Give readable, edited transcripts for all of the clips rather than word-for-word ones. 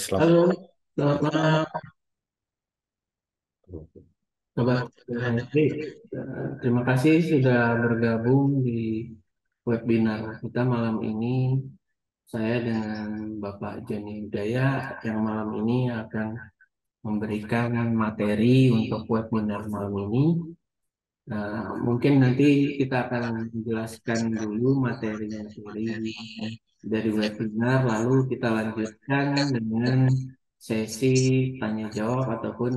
selamat. Halo, selamat malam, Sobat Henry. Terima kasih sudah bergabung di webinar kita malam ini. Saya dengan Bapak Joni Hidayah yang malam ini akan memberikan materi untuk webinar malam ini. Mungkin nanti kita akan menjelaskan dulu materi-materi dari webinar, lalu kita lanjutkan dengan sesi tanya jawab ataupun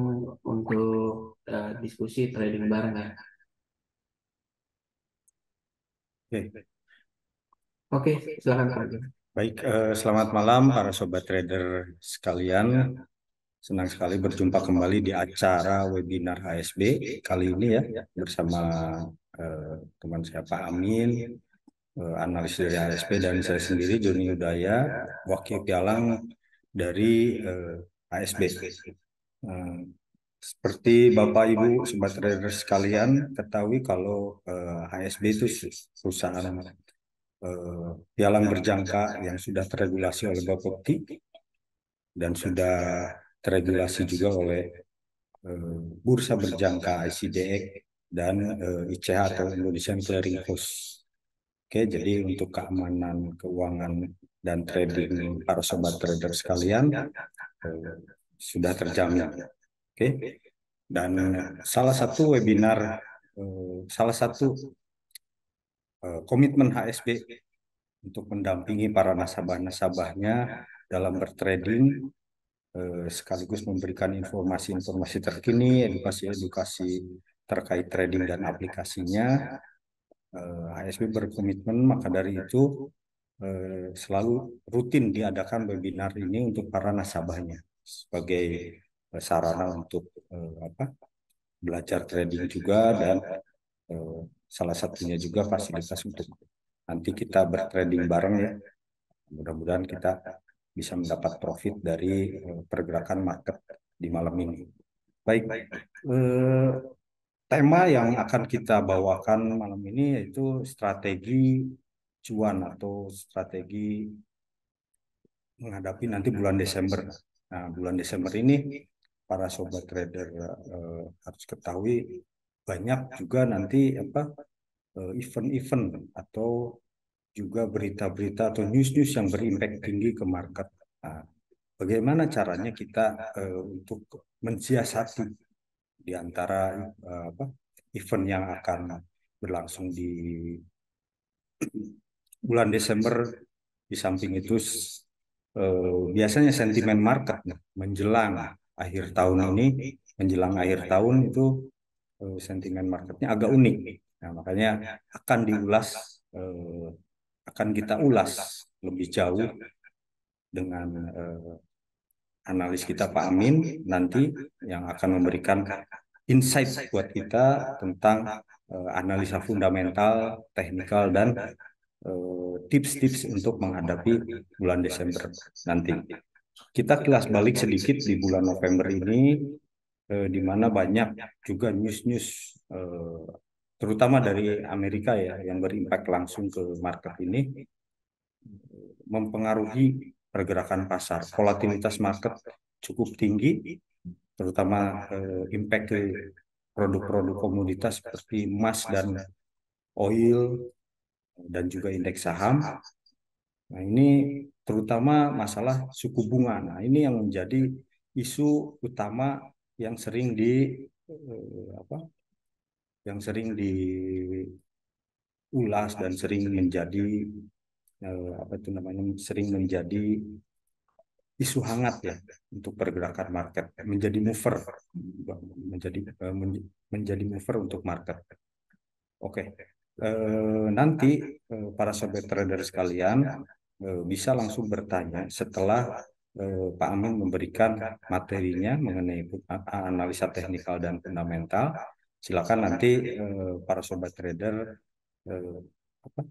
untuk diskusi trading bareng ya. Oke. Oke, silakan Pak Jo. Baik, selamat malam para sobat trader sekalian. Senang sekali berjumpa kembali di acara webinar HSB kali ini ya, bersama teman saya Pak Amin, analis dari HSB, dan saya sendiri Joni Udaya, wakil pialang dari HSB. Eh, Seperti Bapak Ibu sobat trader sekalian ketahui kalau HSB itu perusahaan pialang berjangka yang sudah teregulasi oleh Bapepti dan sudah teregulasi juga oleh Bursa Berjangka ICDX dan ICH atau Indonesian Clearing House. Oke, jadi untuk keamanan keuangan dan trading para sobat trader sekalian sudah terjamin. Oke, dan salah satu webinar, salah satu komitmen HSB untuk mendampingi para nasabah-nasabahnya dalam bertrading, sekaligus memberikan informasi-informasi terkini, edukasi-edukasi terkait trading dan aplikasinya. HSB berkomitmen, maka dari itu selalu rutin diadakan webinar ini untuk para nasabahnya sebagai sarana untuk belajar trading juga, dan salah satunya juga fasilitas untuk nanti kita bertrading bareng ya. Mudah-mudahan kita bisa mendapat profit dari pergerakan market di malam ini. Baik, tema yang akan kita bawakan malam ini yaitu strategi cuan atau strategi menghadapi nanti bulan Desember. Nah, bulan Desember ini para sobat trader harus ketahui banyak juga nanti event-event atau juga berita-berita atau news-news yang berimpact tinggi ke market. Nah, bagaimana caranya kita untuk mensiasati di antara event yang akan berlangsung di bulan Desember. Di samping itu biasanya sentimen market menjelang akhir tahun ini, menjelang akhir tahun itu sentimen marketnya agak unik. Nah, makanya akan diulas, akan kita ulas lebih jauh dengan analis kita Pak Amin nanti, yang akan memberikan insight buat kita tentang analisa fundamental, teknikal, dan tips-tips untuk menghadapi bulan Desember nanti. Kita kilas balik sedikit di bulan November ini, di mana banyak juga news-news, terutama dari Amerika ya, yang berimpact langsung ke market ini, mempengaruhi pergerakan pasar. Volatilitas market cukup tinggi, terutama impact ke produk-produk komoditas seperti emas dan oil, dan juga indeks saham. Nah, ini terutama masalah suku bunga. Nah, ini yang menjadi isu utama yang sering eh, apa, yang sering diulas dan sering menjadi sering menjadi isu hangat ya untuk pergerakan market, menjadi mover, menjadi menjadi mover untuk market. Oke, nanti para sobat trader sekalian bisa langsung bertanya setelah Pak Amin memberikan materinya mengenai analisa teknikal dan fundamental. Silakan nanti para sobat trader eh, apa,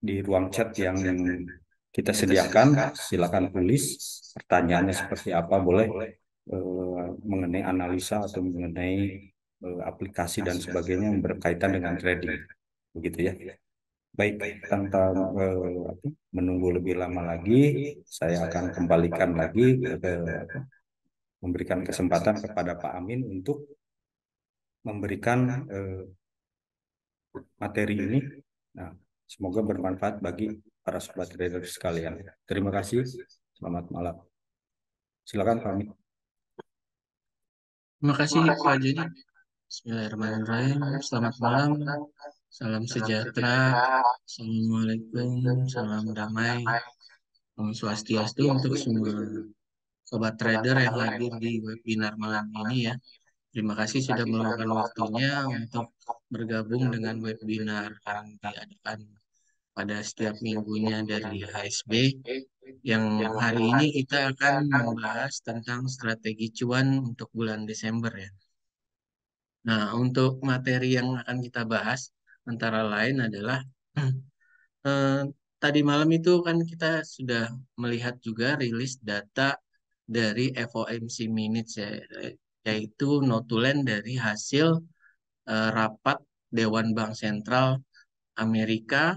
di ruang chat yang kita sediakan, silakan tulis pertanyaannya seperti apa, boleh mengenai analisa atau mengenai aplikasi dan sebagainya yang berkaitan dengan trading, begitu ya. Baik, tanpa menunggu lebih lama lagi, saya akan kembalikan lagi memberikan kesempatan kepada Pak Amin untuk memberikan materi ini. Nah, semoga bermanfaat bagi para sobat trader sekalian. Terima kasih. Selamat malam. Silakan Pak Amin. Terima kasih Pak Jadi. Bismillahirrahmanirrahim. Selamat malam. Salam sejahtera. Assalamualaikum. Salam damai. Om Swastiastu untuk semua sobat trader yang hadir di webinar malam ini ya. Terima kasih sudah meluangkan waktunya untuk bergabung dengan webinar yang diadakan pada setiap minggunya dari HSB. Yang hari ini kita akan membahas tentang strategi cuan untuk bulan Desember ya. Nah, untuk materi yang akan kita bahas antara lain adalah eh, tadi malam itu kan kita sudah melihat juga rilis data dari FOMC Minutes ya, yaitu notulen dari hasil rapat Dewan Bank Sentral Amerika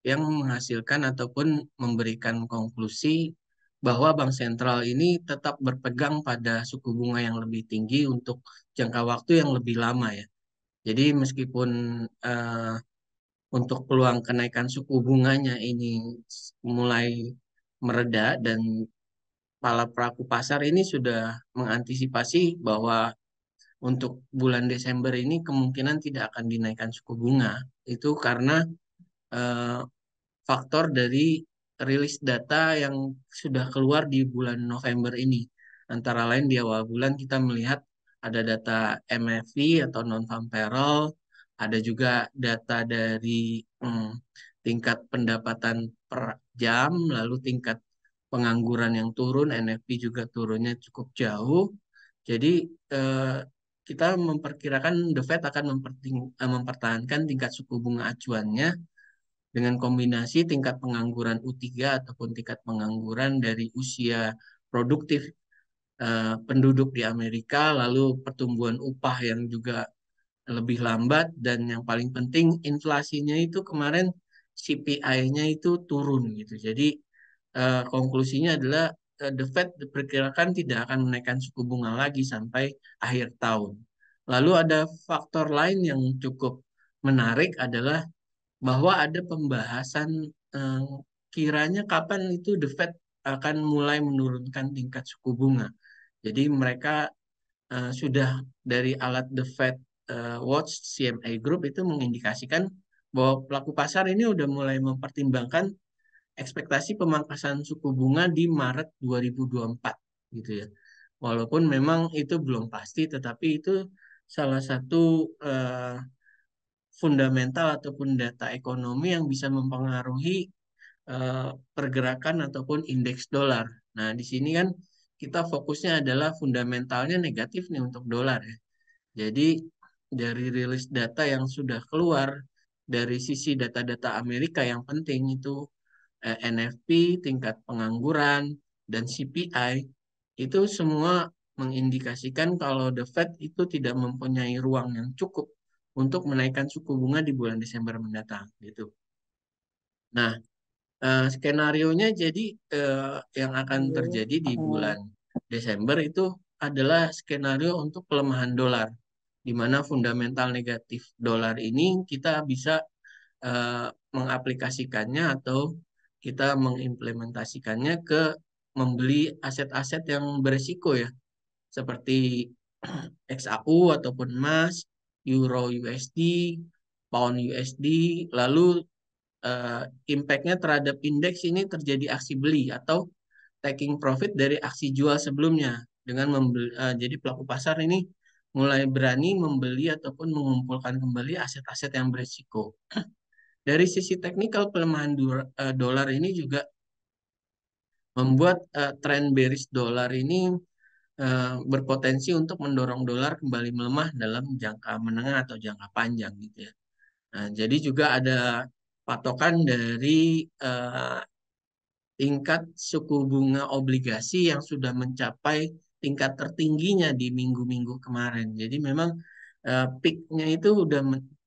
yang menghasilkan ataupun memberikan konklusi bahwa bank sentral ini tetap berpegang pada suku bunga yang lebih tinggi untuk jangka waktu yang lebih lama ya. Jadi meskipun eh, untuk peluang kenaikan suku bunganya ini mulai mereda dan para pelaku pasar ini sudah mengantisipasi bahwa untuk bulan Desember ini kemungkinan tidak akan dinaikkan suku bunga. Itu karena eh, faktor dari rilis data yang sudah keluar di bulan November ini. Antara lain di awal bulan kita melihat ada data MFV atau non-farm payroll, ada juga data dari tingkat pendapatan per jam, lalu tingkat pengangguran yang turun, NFP juga turunnya cukup jauh. Jadi eh, kita memperkirakan The Fed akan mempertahankan tingkat suku bunga acuannya dengan kombinasi tingkat pengangguran U3 ataupun tingkat pengangguran dari usia produktif penduduk di Amerika, lalu pertumbuhan upah yang juga lebih lambat, dan yang paling penting inflasinya itu kemarin CPI-nya itu turun gitu. Jadi konklusinya adalah The Fed diperkirakan tidak akan menaikkan suku bunga lagi sampai akhir tahun. Lalu ada faktor lain yang cukup menarik adalah bahwa ada pembahasan eh, kiranya kapan itu The Fed akan mulai menurunkan tingkat suku bunga. Jadi mereka sudah dari alat The Fed Watch CMA Group itu mengindikasikan bahwa pelaku pasar ini udah mulai mempertimbangkan ekspektasi pemangkasan suku bunga di Maret 2024 gitu ya. Walaupun memang itu belum pasti, tetapi itu salah satu fundamental ataupun data ekonomi yang bisa mempengaruhi eh, pergerakan ataupun indeks dolar. Nah, di sini kan kita fokusnya adalah fundamentalnya negatif nih untuk dolar ya. Jadi dari rilis data yang sudah keluar dari sisi data-data Amerika yang penting itu NFP, tingkat pengangguran, dan CPI itu semua mengindikasikan kalau The Fed itu tidak mempunyai ruang yang cukup untuk menaikkan suku bunga di bulan Desember mendatang gitu. Nah, skenarionya jadi yang akan terjadi di bulan Desember itu adalah skenario untuk pelemahan dolar, di mana fundamental negatif dolar ini kita bisa mengaplikasikannya atau kita mengimplementasikannya ke membeli aset-aset yang berisiko ya, seperti XAU ataupun emas, Euro USD, Pound USD, lalu eh, impact-nya terhadap indeks ini terjadi aksi beli atau taking profit dari aksi jual sebelumnya dengan membeli, jadi pelaku pasar ini mulai berani membeli ataupun mengumpulkan kembali aset-aset yang berisiko. Dari sisi teknikal pelemahan dolar ini juga membuat tren bearish dolar ini berpotensi untuk mendorong dolar kembali melemah dalam jangka menengah atau jangka panjang gitu ya. Nah, jadi juga ada patokan dari tingkat suku bunga obligasi yang sudah mencapai tingkat tertingginya di minggu-minggu kemarin. Jadi memang peaknya itu udah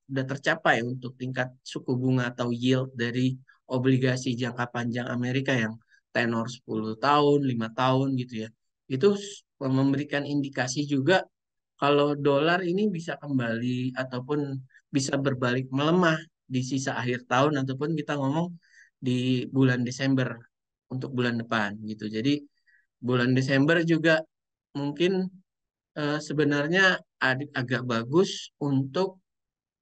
sudah tercapai untuk tingkat suku bunga atau yield dari obligasi jangka panjang Amerika yang tenor 10 tahun, 5 tahun gitu ya. Itu memberikan indikasi juga kalau dolar ini bisa kembali ataupun bisa berbalik melemah di sisa akhir tahun ataupun kita ngomong di bulan Desember untuk bulan depan gitu. Jadi bulan Desember juga mungkin sebenarnya agak bagus untuk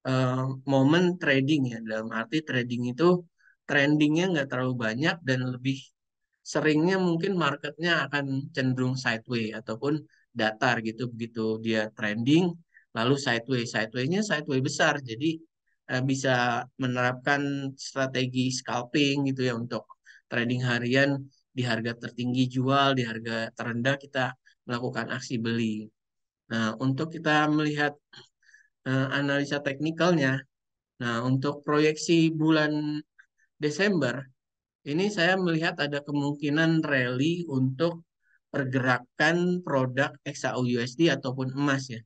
eh, momen trading ya. Dalam arti trading itu trendingnya nggak terlalu banyak dan lebih seringnya mungkin marketnya akan cenderung sideways ataupun datar gitu begitu dia trending lalu sideways sidewaynya sideways besar jadi bisa menerapkan strategi scalping gitu ya untuk trading harian di harga tertinggi jual di harga terendah kita melakukan aksi beli. Nah, untuk kita melihat analisa teknikalnya, nah untuk proyeksi bulan Desember ini saya melihat ada kemungkinan rally untuk pergerakan produk XAUUSD ataupun emas ya.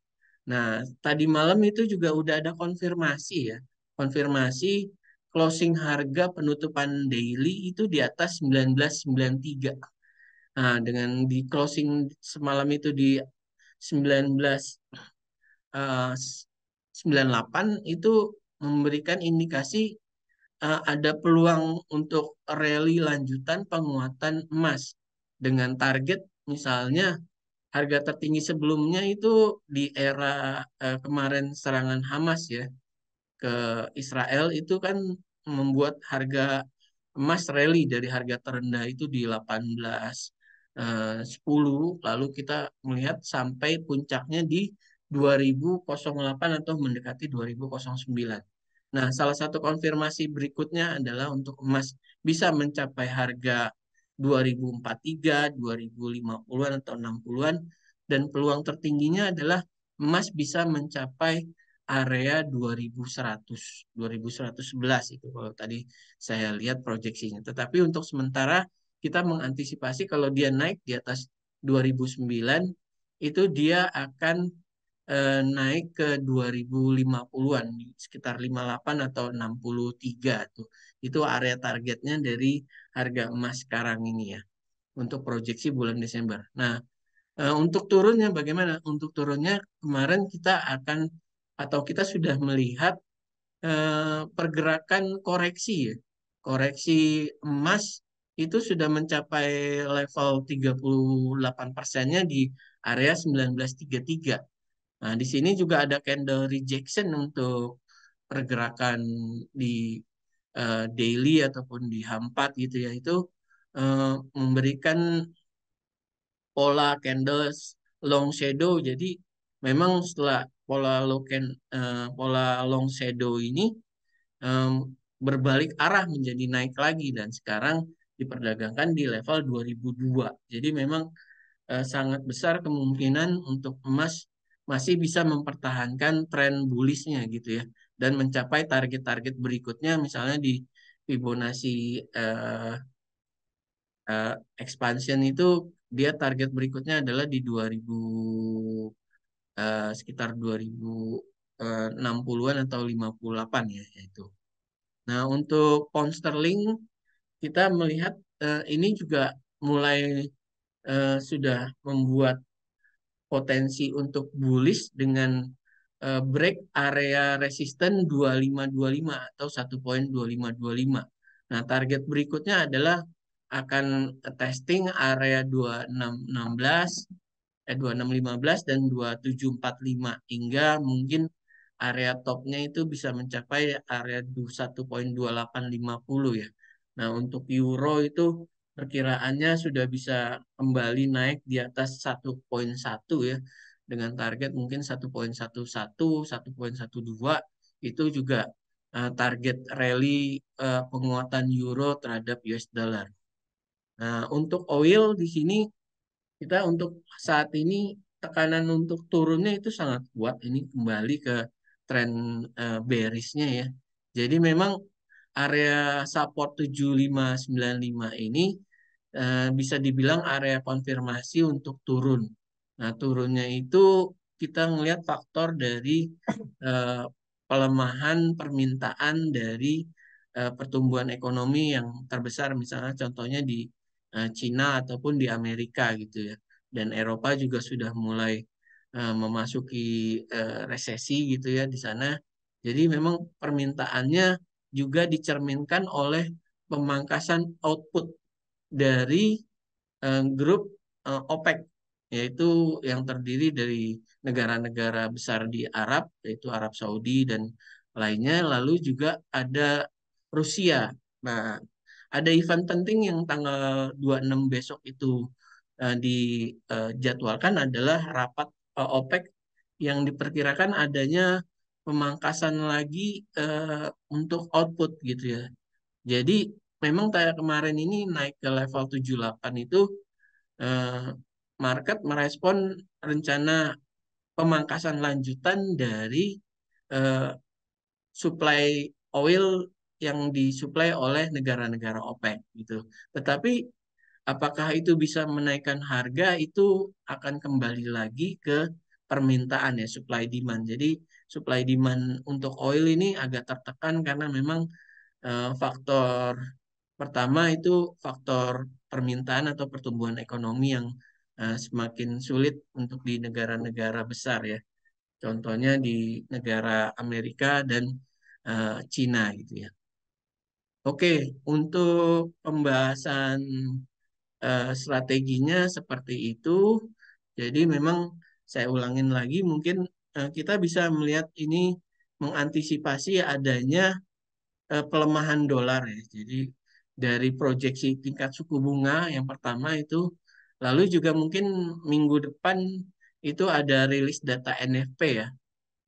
Nah, tadi malam itu juga udah ada konfirmasi ya. Konfirmasi closing harga penutupan daily itu di atas 1993. Nah, dengan di closing semalam itu di 19 eh, 98 itu memberikan indikasi ada peluang untuk rally lanjutan penguatan emas dengan target misalnya harga tertinggi sebelumnya itu di era kemarin serangan Hamas ya ke Israel itu kan membuat harga emas rally dari harga terendah itu di 1810 lalu kita melihat sampai puncaknya di 2008 atau mendekati 2009. Nah, salah satu konfirmasi berikutnya adalah untuk emas bisa mencapai harga 2043, 2050-an atau 60-an dan peluang tertingginya adalah emas bisa mencapai area 2100, 2111 itu kalau tadi saya lihat proyeksinya. Tetapi untuk sementara kita mengantisipasi kalau dia naik di atas 2009 itu dia akan naik ke 2050-an sekitar 58 atau 63 tuh. Itu area targetnya dari harga emas sekarang ini ya untuk proyeksi bulan Desember. Nah, untuk turunnya bagaimana? Untuk turunnya kemarin kita akan atau kita sudah melihat pergerakan koreksi ya. Koreksi emas itu sudah mencapai level 38%-nya di area 1933. Nah, di sini juga ada candle rejection untuk pergerakan di daily ataupun di H4 gitu ya. Itu memberikan pola candles long shadow. Jadi memang setelah pola long shadow ini em, berbalik arah menjadi naik lagi dan sekarang diperdagangkan di level 2002. Jadi memang sangat besar kemungkinan untuk emas masih bisa mempertahankan tren bullishnya gitu ya dan mencapai target-target berikutnya misalnya di Fibonacci eh, eh, expansion itu dia target berikutnya adalah di 2000 sekitar 2060-an atau 58 ya itu. Nah, untuk pound sterling kita melihat ini juga mulai sudah membuat potensi untuk bullish dengan break area resisten 2525 atau 1.2525. Nah, target berikutnya adalah akan testing area 2616, 2615 dan 2745 hingga mungkin area topnya itu bisa mencapai area 1.2850 ya. Nah, untuk euro itu perkiraannya sudah bisa kembali naik di atas 1.1 ya dengan target mungkin 1.11, 1.12 itu juga target rally penguatan euro terhadap US dollar. Nah, untuk oil di sini kita untuk saat ini tekanan untuk turunnya itu sangat kuat ini kembali ke tren bearishnya ya. Jadi memang area support 7595 ini bisa dibilang area konfirmasi untuk turun. Nah, turunnya itu kita melihat faktor dari eh, pelemahan permintaan dari pertumbuhan ekonomi yang terbesar, misalnya contohnya di Cina ataupun di Amerika gitu ya. Dan Eropa juga sudah mulai memasuki resesi gitu ya di sana. Jadi memang permintaannya juga dicerminkan oleh pemangkasan output dari grup OPEC, yaitu yang terdiri dari negara-negara besar di Arab, yaitu Arab Saudi dan lainnya, lalu juga ada Rusia. Nah, ada event penting yang tanggal 26 besok itu dijadwalkan adalah rapat OPEC yang diperkirakan adanya pemangkasan lagi untuk output gitu ya. Jadi memang kayak kemarin ini naik ke level 78 itu eh, market merespon rencana pemangkasan lanjutan dari eh, supply oil yang disuplai oleh negara-negara OPEC gitu. Tetapi apakah itu bisa menaikkan harga itu akan kembali lagi ke permintaan ya, supply demand. Jadi supply demand untuk oil ini agak tertekan karena memang faktor pertama itu faktor permintaan atau pertumbuhan ekonomi yang semakin sulit untuk di negara-negara besar ya. Contohnya di negara Amerika dan Cina gitu ya. Oke, untuk pembahasan strateginya seperti itu. Jadi memang saya ulangin lagi, mungkin kita bisa melihat ini mengantisipasi adanya pelemahan dolar ya. Jadi dari proyeksi tingkat suku bunga yang pertama itu, lalu juga mungkin minggu depan itu ada rilis data NFP ya.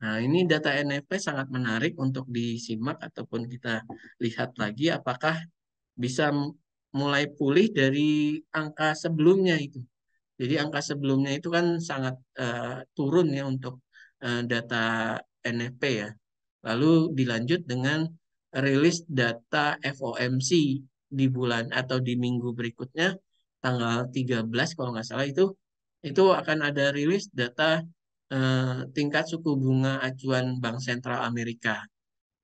Nah, ini data NFP sangat menarik untuk disimak ataupun kita lihat lagi apakah bisa mulai pulih dari angka sebelumnya itu. Jadi angka sebelumnya itu kan sangat turun ya untuk data NFP ya. Lalu dilanjut dengan rilis data FOMC di bulan atau di minggu berikutnya tanggal 13 kalau nggak salah itu akan ada rilis data tingkat suku bunga acuan Bank Sentral Amerika.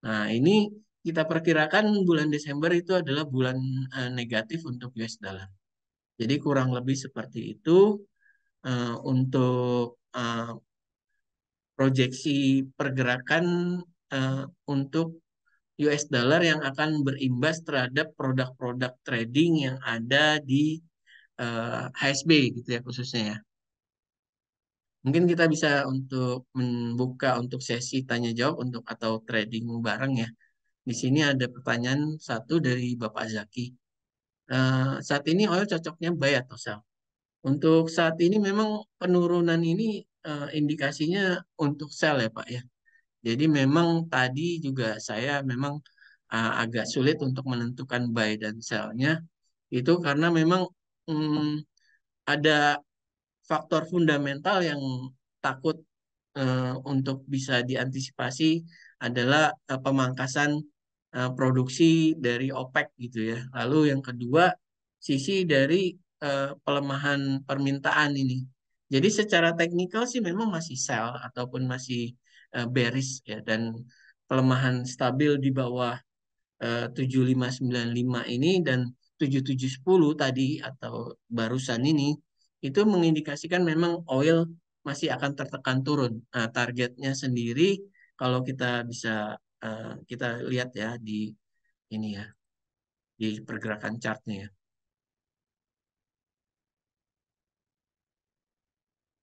Nah, ini kita perkirakan bulan Desember itu adalah bulan negatif untuk US dollar. Jadi kurang lebih seperti itu untuk proyeksi pergerakan eh, untuk US dollar yang akan berimbas terhadap produk-produk trading yang ada di HSB gitu ya khususnya ya. Mungkin kita bisa untuk membuka untuk sesi tanya jawab untuk atau trading bareng ya. Di sini ada pertanyaan satu dari Bapak Zaki. Saat ini oil cocoknya buy atau sell? Untuk saat ini memang penurunan ini indikasinya untuk sell ya Pak ya. Jadi memang tadi juga saya memang agak sulit untuk menentukan buy dan sell-nya itu karena memang mm, ada faktor fundamental yang takut untuk bisa diantisipasi adalah pemangkasan produksi dari OPEC gitu ya. Lalu yang kedua, sisi dari pelemahan permintaan ini. Jadi secara teknikal sih memang masih sell ataupun masih bearish ya dan pelemahan stabil di bawah 7595 ini dan 7710 tadi atau barusan ini itu mengindikasikan memang oil masih akan tertekan turun. Nah, targetnya sendiri kalau kita bisa kita lihat ya di ini ya di pergerakan chartnya ya.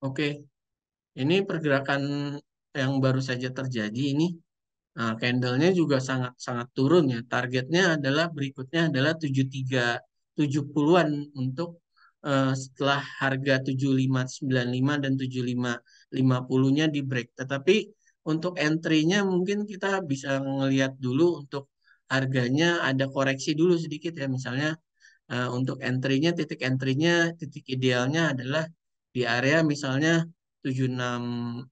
Oke, ini pergerakan yang baru saja terjadi ini. Nah, candlenya juga sangat sangat turun ya. Targetnya adalah berikutnya adalah 7370-an untuk setelah harga 7595 dan 7550-nya di break. Tetapi untuk entry-nya mungkin kita bisa ngelihat dulu untuk harganya ada koreksi dulu sedikit ya. Misalnya untuk entry-nya titik entry-nya titik idealnya adalah di area misalnya 76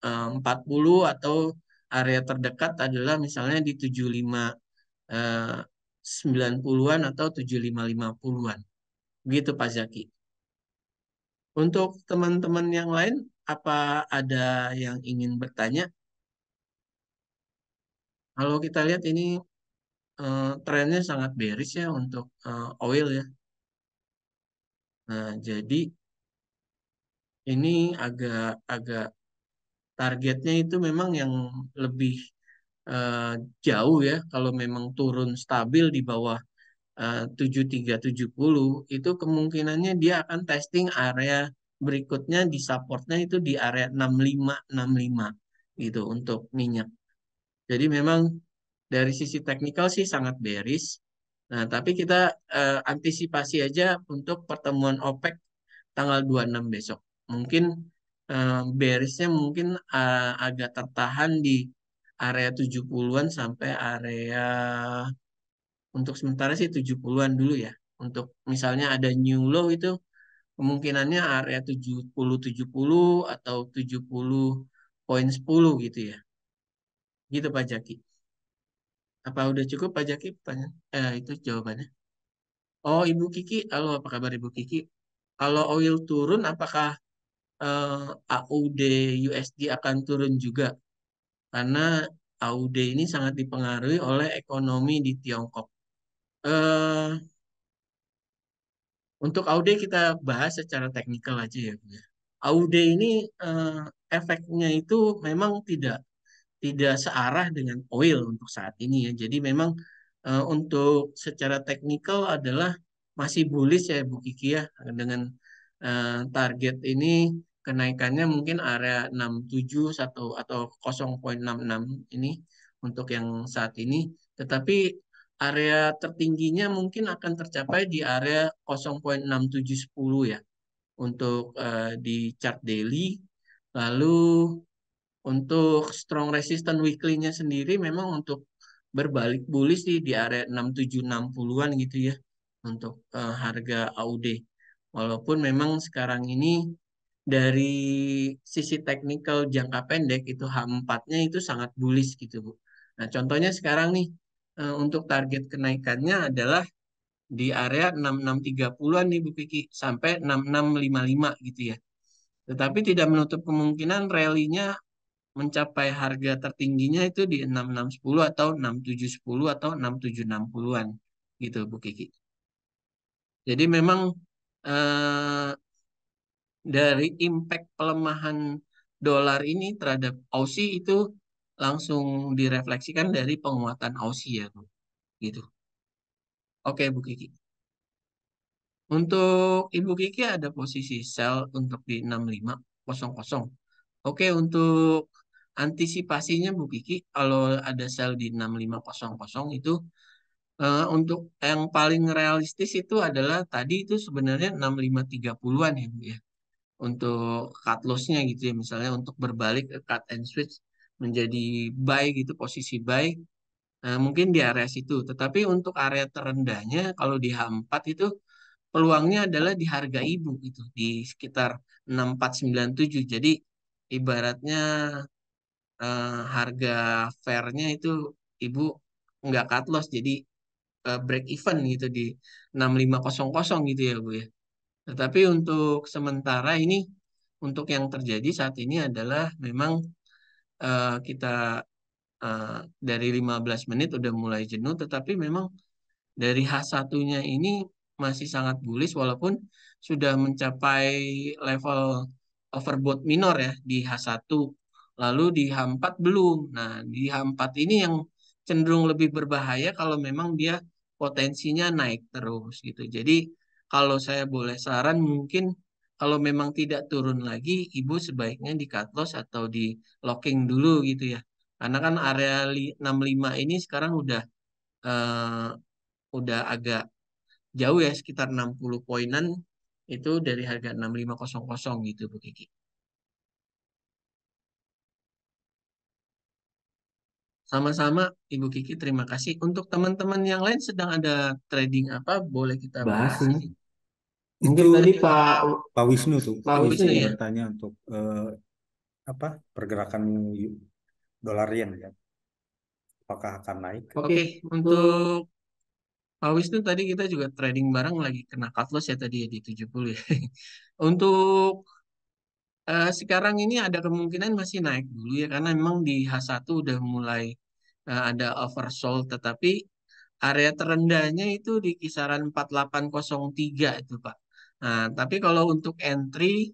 40 atau area terdekat adalah misalnya di 75 eh, 90-an atau 7550-an. Begitu Pak Zaki. Untuk teman-teman yang lain, apa ada yang ingin bertanya? Kalau kita lihat ini trennya sangat bearish ya untuk oil ya. Nah, jadi ini agak targetnya itu memang yang lebih eh, jauh ya. Kalau memang turun stabil di bawah 7370 itu kemungkinannya dia akan testing area berikutnya di supportnya itu di area 6565 gitu untuk minyak. Jadi memang dari sisi teknikal sih sangat bearish. Nah, tapi kita antisipasi aja untuk pertemuan OPEC tanggal 26 besok. Mungkin bearishnya mungkin agak tertahan di area 70-an sampai area untuk sementara sih 70-an dulu ya. Untuk misalnya ada new low itu kemungkinannya area 70-70 atau 70,10 gitu ya. Gitu Pak Jaki. Apa udah cukup Pak Jaki pertanyaan? Itu jawabannya. Oh, Ibu Kiki, halo apa kabar Ibu Kiki? Kalau oil turun, apakah AUD USD akan turun juga? Karena AUD ini sangat dipengaruhi oleh ekonomi di Tiongkok. Eh, untuk AUD kita bahas secara teknikal aja ya, Bu ya. AUD ini eh, efeknya itu memang tidak searah dengan oil untuk saat ini ya. Jadi memang untuk secara teknikal adalah masih bullish ya Bu Kiki ya dengan target ini kenaikannya mungkin area 67 atau 0,66 ini untuk yang saat ini. Tetapi area tertingginya mungkin akan tercapai di area 0,6710 ya untuk di chart daily. Lalu untuk strong resistance weekly-nya sendiri memang untuk berbalik bullish di area 6760-an gitu ya untuk harga AUD. Walaupun memang sekarang ini dari sisi teknikal jangka pendek itu H4-nya itu sangat bullish gitu, Bu. Nah, contohnya sekarang nih untuk target kenaikannya adalah di area 6630-an nih Bu Kiki sampai 6655 gitu ya. Tetapi tidak menutup kemungkinan rally-nya mencapai harga tertingginya itu di 6610 atau 6710 atau 6760-an gitu Bu Kiki. Jadi memang eh, dari impact pelemahan dolar ini terhadap Aussie itu langsung direfleksikan dari penguatan Aussie ya Bu. Gitu. Oke Bu Kiki. Untuk Ibu Kiki ada posisi sell untuk di 6500. Oke, untuk antisipasinya Bu Kiki, kalau ada sell di 6500 itu untuk yang paling realistis itu adalah tadi itu sebenarnya 6530-an ya Bu ya. Untuk cut loss-nya gitu ya, misalnya untuk berbalik ke cut and switch menjadi buy gitu, posisi buy. Mungkin di area situ. Tetapi untuk area terendahnya kalau di H4 itu peluangnya adalah di harga ibu gitu di sekitar 6497. Jadi ibaratnya harga fairnya itu ibu nggak cut loss jadi break even gitu di 6500 gitu ya Bu ya. Tetapi untuk sementara ini untuk yang terjadi saat ini adalah memang kita eh, dari 15 menit udah mulai jenuh tetapi memang dari H1-nya ini masih sangat bullish walaupun sudah mencapai level overbought minor ya di H1. Lalu di H4 belum. Nah, di H4 ini yang cenderung lebih berbahaya kalau memang dia potensinya naik terus gitu. Jadi kalau saya boleh saran mungkin kalau memang tidak turun lagi, ibu sebaiknya di cut loss atau di locking dulu gitu ya. Karena kan area 65 ini sekarang eh, udah agak jauh ya sekitar 60 poinan itu dari harga 6500 gitu Bu Kiki. Sama-sama Ibu Kiki terima kasih. Untuk teman-teman yang lain sedang ada trading apa boleh kita Bahas bahas ini. ini. Itu Mungkin tadi Pak Wisnu tuh, Pak Pak Pak Wisnu Wisnu Wisnu ya. ya. bertanya untuk apa pergerakan dolar yen ya, apakah akan naik? Oke, Oke, untuk untuk Pak Wisnu tadi kita juga trading bareng lagi kena cut loss ya tadi ya di 70 ya. Untuk sekarang ini ada kemungkinan masih naik dulu ya karena memang di H1 udah mulai ada oversold, tetapi area terendahnya itu di kisaran 4803 itu Pak. Nah, tapi kalau untuk entry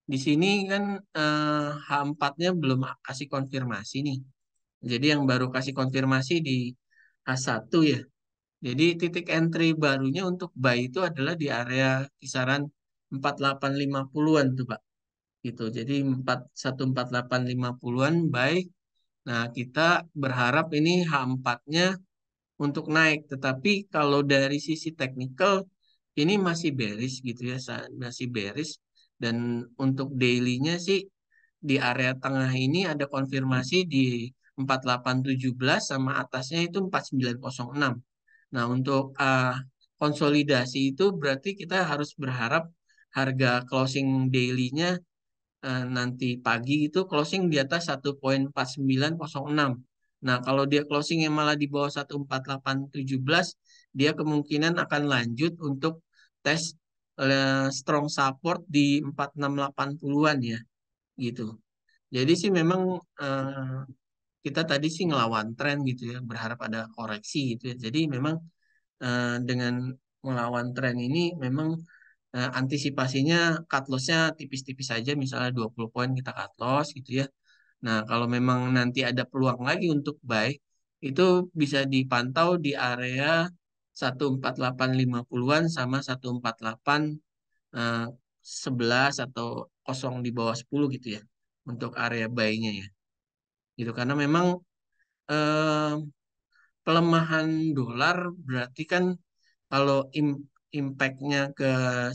di sini kan H4-nya belum kasih konfirmasi nih. Jadi yang baru kasih konfirmasi di H1 ya. Jadi titik entry barunya untuk buy itu adalah di area kisaran 4850-an tuh Pak. Gitu. Jadi 14850-an buy. Nah, kita berharap ini H4-nya untuk naik. Tetapi kalau dari sisi teknikal ini masih bearish gitu ya, masih bearish. Dan untuk daily-nya sih di area tengah ini ada konfirmasi di 4817 sama atasnya itu 4906. Nah, untuk konsolidasi itu berarti kita harus berharap harga closing daily-nya nanti pagi itu closing di atas 1.4906. Nah, kalau dia closing yang malah di bawah 14817, dia kemungkinan akan lanjut untuk tes strong support di 4680-an ya, gitu. Jadi sih memang eh, kita tadi sih ngelawan tren gitu ya, berharap ada koreksi gitu ya. Jadi memang dengan melawan tren ini memang antisipasinya cut loss-nya tipis-tipis saja, misalnya 20 poin kita cut loss gitu ya. Nah, kalau memang nanti ada peluang lagi untuk buy, itu bisa dipantau di area 14850-an sama 148 eh, 11 atau kosong di bawah 10 gitu ya untuk area buy-nya ya. Gitu karena memang eh, pelemahan dolar berarti kan kalau impact-nya ke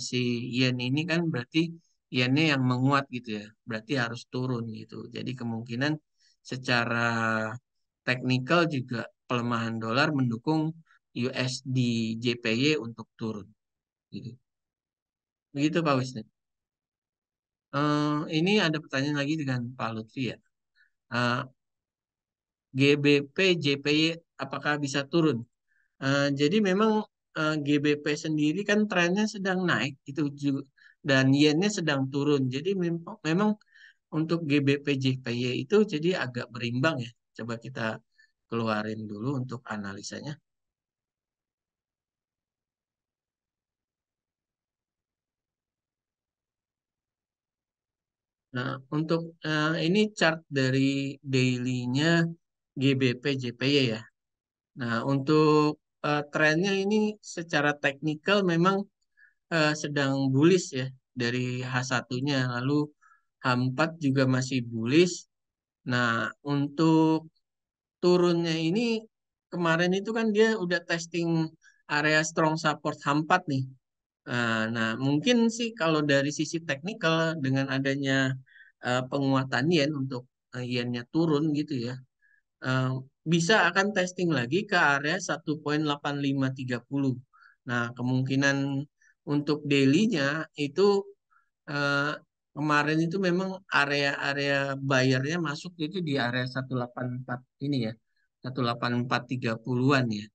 si yen ini kan berarti yennya yang menguat gitu ya. Berarti harus turun gitu. Jadi kemungkinan secara teknikal juga pelemahan dolar mendukung USD JPY untuk turun gitu. Begitu Pak Wisnu. Ini ada pertanyaan lagi dengan Pak Lutfi ya. Eh, GBP JPY apakah bisa turun? Jadi memang GBP sendiri kan trennya sedang naik itu juga dan yennya sedang turun. Jadi memang untuk GBP JPY itu jadi agak berimbang ya. Coba kita keluarin dulu untuk analisanya. Nah, untuk ini chart dari daily-nya GBP JPY ya. Nah, untuk trennya ini secara teknikal memang sedang bullish ya dari H1-nya. Lalu H4 juga masih bullish. Nah, untuk turunnya ini kemarin itu kan dia udah testing area strong support H4 nih. Nah, mungkin sih kalau dari sisi teknikal dengan adanya penguatan yen untuk yennya turun gitu ya, eh, bisa akan testing lagi ke area 1.8530. Nah, kemungkinan untuk daily-nya itu eh, kemarin itu memang area-area bayarnya masuk itu di area 184 ini ya, 18430-an ya.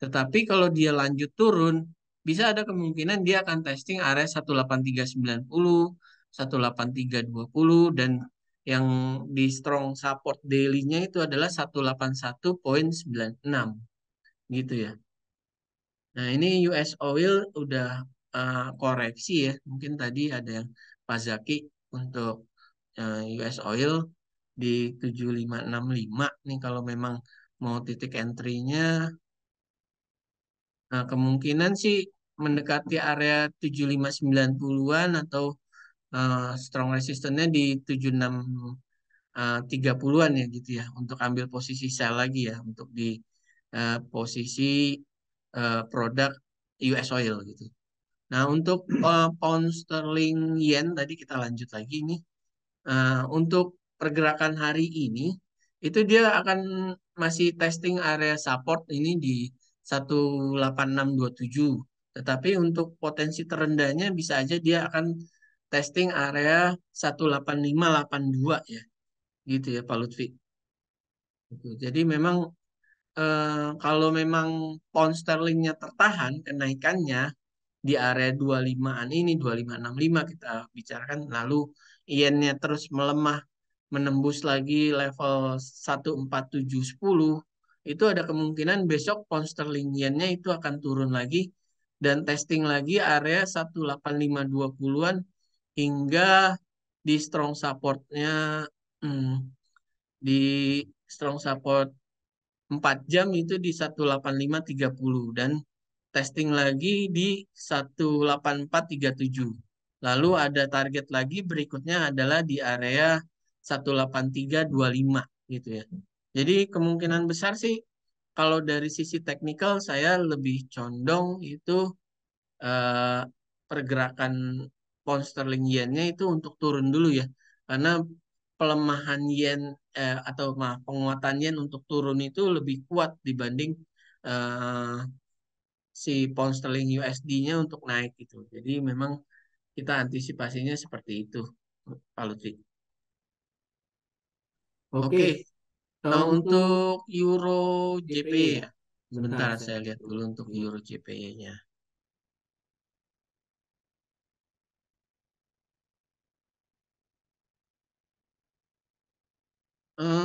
Tetapi kalau dia lanjut turun, bisa ada kemungkinan dia akan testing area 18390, 18320 dan yang di strong support daily-nya itu adalah 181.96 gitu ya. Nah, ini US Oil udah koreksi ya. Mungkin tadi ada yang Pak Zaki untuk US Oil di 7565 nih kalau memang mau titik entry-nya. Nah, kemungkinan sih mendekati area 7590-an atau strong resistance-nya di 7630-an ya gitu ya untuk ambil posisi sell lagi ya untuk di posisi produk US Oil gitu. Nah, untuk pound sterling yen tadi kita lanjut lagi nih. Untuk pergerakan hari ini itu dia akan masih testing area support ini di 18627. Tetapi untuk potensi terendahnya bisa aja dia akan testing area 18582 ya. Gitu ya Pak Lutfi. Gitu. Jadi memang kalau memang pound sterlingnya tertahan kenaikannya di area 25-an ini 2565 kita bicarakan lalu yennya terus melemah menembus lagi level 14710 itu ada kemungkinan besok pound sterling yen-nya itu akan turun lagi dan testing lagi area 18520-an hingga di strong support-nya hmm, di strong support 4 jam itu di 18530 dan testing lagi di 18437. Lalu ada target lagi berikutnya adalah di area 18325 gitu ya. Jadi kemungkinan besar sih kalau dari sisi teknikal saya lebih condong itu eh, pergerakan pound sterling yen-nya itu untuk turun dulu ya. Karena pelemahan yen atau maaf penguatan yen untuk turun itu lebih kuat dibanding eh, si pound sterling USD-nya untuk naik gitu. Jadi memang kita antisipasinya seperti itu, Pak Lutfi. Oke, Oke, untuk untuk Euro JP JP ya. ya. Sebentar Sebentar saya saya lihat lihat dulu. dulu untuk Euro JP-nya.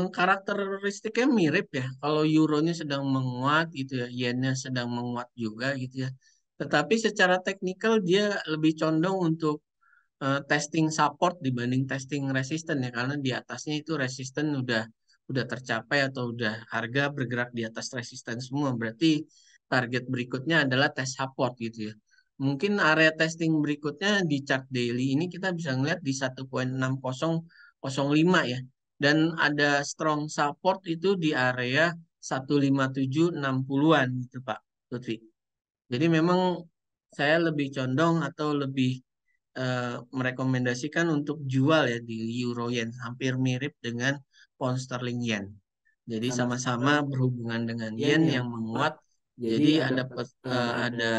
Karakteristiknya mirip ya. Kalau euronya sedang menguat gitu ya, yennya sedang menguat juga gitu ya. Tetapi secara teknikal dia lebih condong untuk testing support dibanding testing resisten ya, karena di atasnya itu resisten udah tercapai atau udah harga bergerak di atas resisten semua. Berarti target berikutnya adalah test support gitu ya. Mungkin area testing berikutnya di chart daily ini kita bisa ngeliat di 1.6005 ya. Dan ada strong support itu di area 15760-an gitu Pak Lutfi. Jadi memang saya lebih condong atau lebih merekomendasikan untuk jual ya di euro yen, hampir mirip dengan pound sterling yen. Jadi sama-sama Sama-sama berhubungan dengan yen yen yang yang kuat. menguat. Jadi Jadi ada ada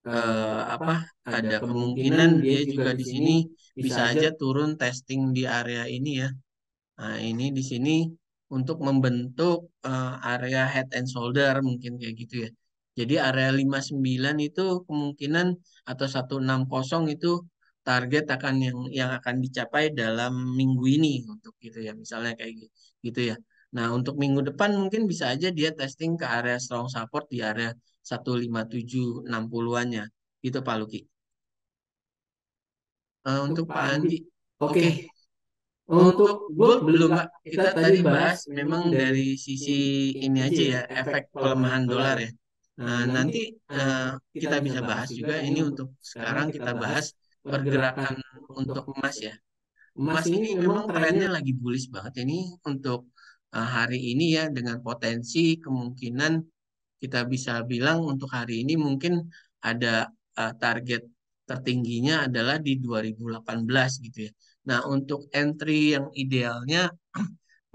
apa? apa? Ada Ada kemungkinan kemungkinan dia dia juga juga di di sini sini bisa bisa aja aja turun testing di area ini ya. Nah, ini di sini untuk membentuk area head and shoulder mungkin kayak gitu ya. Jadi area 59 itu kemungkinan atau 160 itu target akan yang akan dicapai dalam minggu ini untuk gitu ya. Misalnya kayak gitu ya. Nah, untuk minggu depan mungkin bisa aja dia testing ke area strong support di area 15760-annya. Gitu Pak Luki. untuk Untuk Pak Pak Andi. Andi, Oke, oke. untuk Untuk gold gold belum belum Pak. Pak. Kita Kita tadi tadi bahas bahas memang memang dari dari sisi sisi ini ini aja aja ya, ya, efek efek pelemahan pelemahan dolar dolar ya. ya. Nah, nanti Nanti kita kita bisa bisa bahas bahas juga juga ini ini untuk untuk sekarang sekarang kita kita bahas bahas pergerakan pergerakan untuk untuk emas emas ya. ya. Emas Emas ini ini memang memang trennya trennya lagi bullish banget ini untuk hari ini ya dengan potensi kemungkinan kita bisa bilang untuk hari ini mungkin ada target tertingginya adalah di 2018 gitu ya. Nah, untuk entry yang idealnya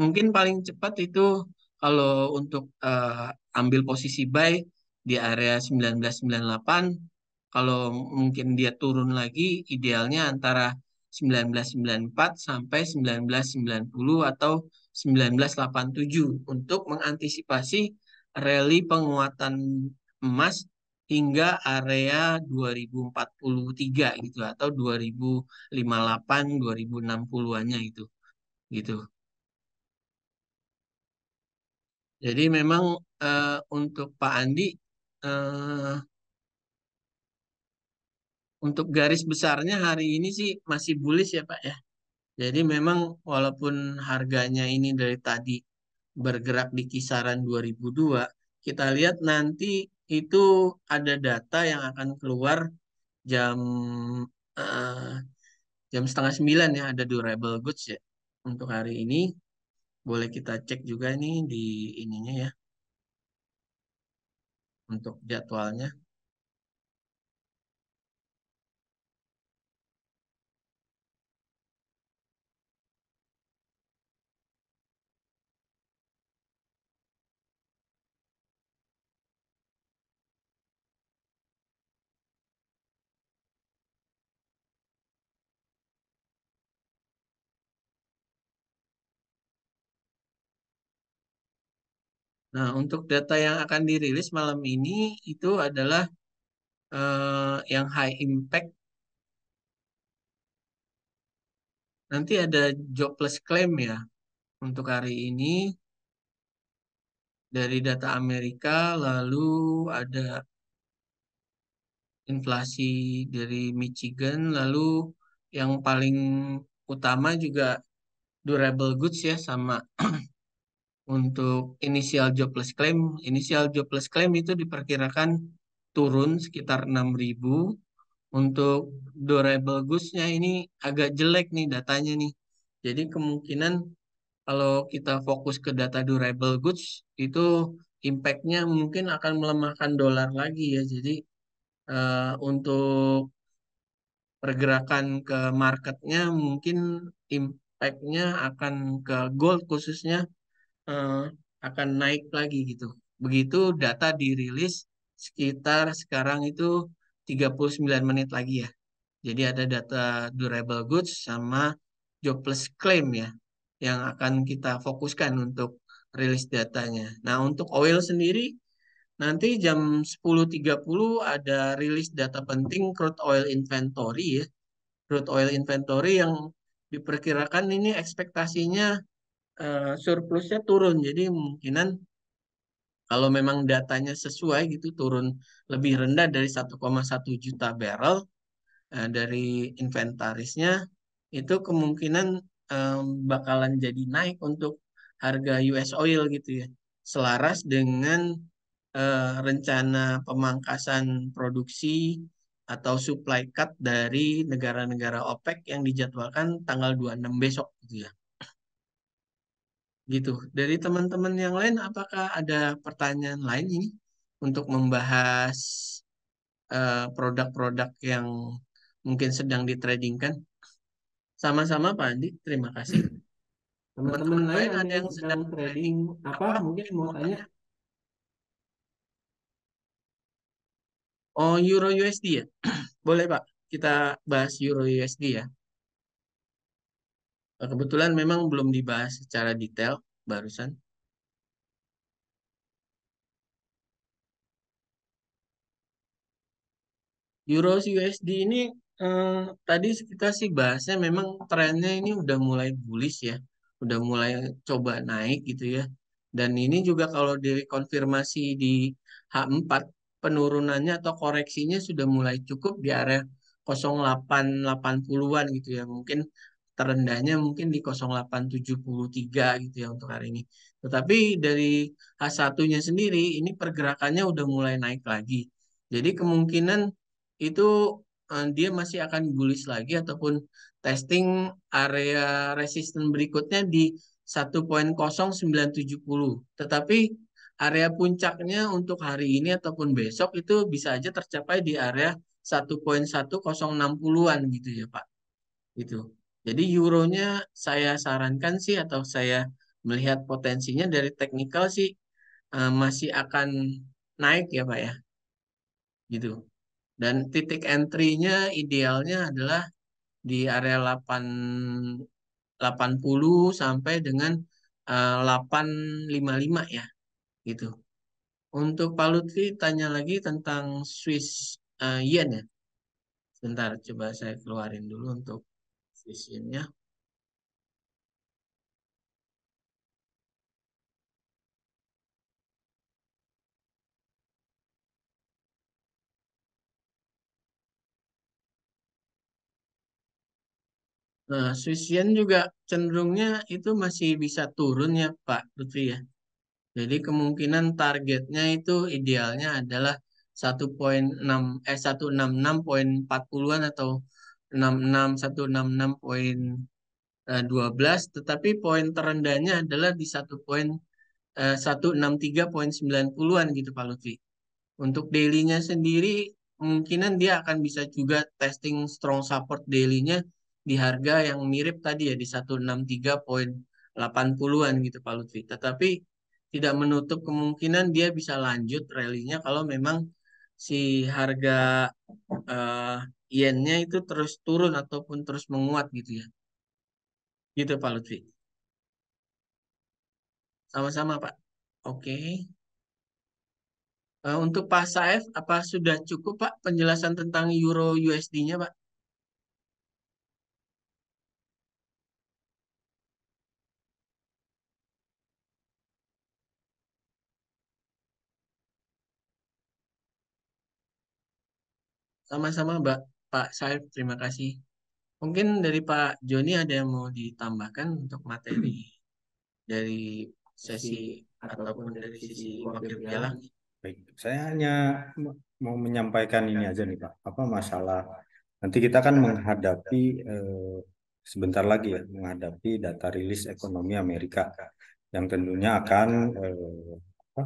mungkin paling cepat itu kalau untuk ambil posisi buy di area 1998, kalau mungkin dia turun lagi idealnya antara 1994 sampai 1990 atau 1987 untuk mengantisipasi rally penguatan emas hingga area 2043 gitu atau 2058 2060-annya itu gitu. Jadi memang untuk Pak Andi eh, untuk garis besarnya hari ini sih masih bullish ya Pak ya. Jadi memang walaupun harganya ini dari tadi bergerak di kisaran 2002, kita lihat nanti itu ada data yang akan keluar jam eh, jam setengah 9 ya, ada durable goods ya. Untuk hari ini boleh kita cek juga nih di ininya ya untuk jadwalnya. Nah, untuk data yang akan dirilis malam ini itu adalah yang high impact. Nanti ada jobless claim ya untuk hari ini. dari data Amerika, lalu ada inflasi dari Michigan, lalu yang paling utama juga durable goods ya, sama untuk initial jobless claim itu diperkirakan turun sekitar 6.000. Untuk durable goods-nya ini agak jelek nih datanya nih. Jadi kemungkinan kalau kita fokus ke data durable goods itu impact-nya mungkin akan melemahkan dolar lagi ya. Jadi untuk pergerakan ke marketnya mungkin impact-nya akan ke gold khususnya eh, akan naik lagi gitu. Begitu data dirilis sekitar sekarang itu 39 menit lagi ya. Jadi ada data durable goods sama jobless claim ya yang akan kita fokuskan untuk rilis datanya. Nah, untuk oil sendiri nanti jam 10.30 ada rilis data penting crude oil inventory ya. Crude oil inventory yang diperkirakan ini ekspektasinya surplusnya turun. Jadi kemungkinan kalau memang datanya sesuai gitu turun lebih rendah dari 1,1 juta barrel dari inventarisnya itu kemungkinan bakalan jadi naik untuk harga US oil gitu ya. Selaras dengan rencana pemangkasan produksi atau supply cut dari negara-negara OPEC yang dijadwalkan tanggal 26 besok gitu ya. Gitu. Dari teman-teman yang lain, apakah ada pertanyaan lain ini untuk membahas produk-produk yang mungkin sedang ditradingkan? Sama-sama Pak Andi, terima kasih. Teman-teman Teman-teman lain lain ada ada yang yang sedang sedang trading trading apa? apa? Mungkin Mungkin mau mau tanya. tanya. Oh, Euro USD ya? Boleh Pak, kita bahas Euro USD ya. Kebetulan memang belum dibahas secara detail barusan. Euro USD ini tadi kita sih bahasnya memang trennya ini udah mulai bullish ya, udah mulai coba naik gitu ya. Dan ini juga kalau dikonfirmasi di H4 penurunannya atau koreksinya sudah mulai cukup di area 0880-an gitu ya. Mungkin terendahnya mungkin di 0873 gitu ya untuk hari ini. Tetapi dari H1-nya sendiri ini pergerakannya udah mulai naik lagi. Jadi kemungkinan itu dia masih akan bullish lagi ataupun testing area resisten berikutnya di 1.0970. Tetapi area puncaknya untuk hari ini ataupun besok itu bisa aja tercapai di area 1.1060-an gitu ya Pak. Gitu. Jadi euronya saya sarankan sih atau saya melihat potensinya dari teknikal sih masih akan naik ya Pak ya. Gitu. Dan titik entry-nya idealnya adalah di area 80 sampai dengan 855 ya, gitu. Untuk Pak Lutfi tanya lagi tentang Swiss yen ya. Sebentar, coba saya keluarin dulu untuk Swiss yen-nya. Nah, Swiss yen juga cenderungnya itu masih bisa turun ya Pak Lutfi ya. Jadi kemungkinan targetnya itu idealnya adalah 1.6 166.40-an atau 166.12, tetapi poin terendahnya adalah di 1.163.90-an gitu Pak Lutfi. Untuk daily-nya sendiri kemungkinan dia akan bisa juga testing strong support daily-nya di harga yang mirip tadi ya di 163.80-an gitu Pak Lutfi. Tetapi tidak menutup kemungkinan dia bisa lanjut rally-nya kalau memang si harga eh, yen-nya itu terus turun ataupun terus menguat gitu ya. Gitu Pak Lutfi. Sama-sama Pak. Oke. Untuk Pak Saif, apa sudah cukup Pak penjelasan tentang Euro USD-nya Pak? Sama-sama Pak Said, terima kasih. Mungkin dari Pak Joni ada yang mau ditambahkan untuk materi dari sesi sesi ataupun ataupun dari dari sisi sisi wakil wakil piala. piala. Baik, saya hanya mau menyampaikan ini aja nih Pak. Apa masalah nanti kita kan menghadapi sebentar lagi ya menghadapi data rilis ekonomi Amerika yang tentunya akan apa,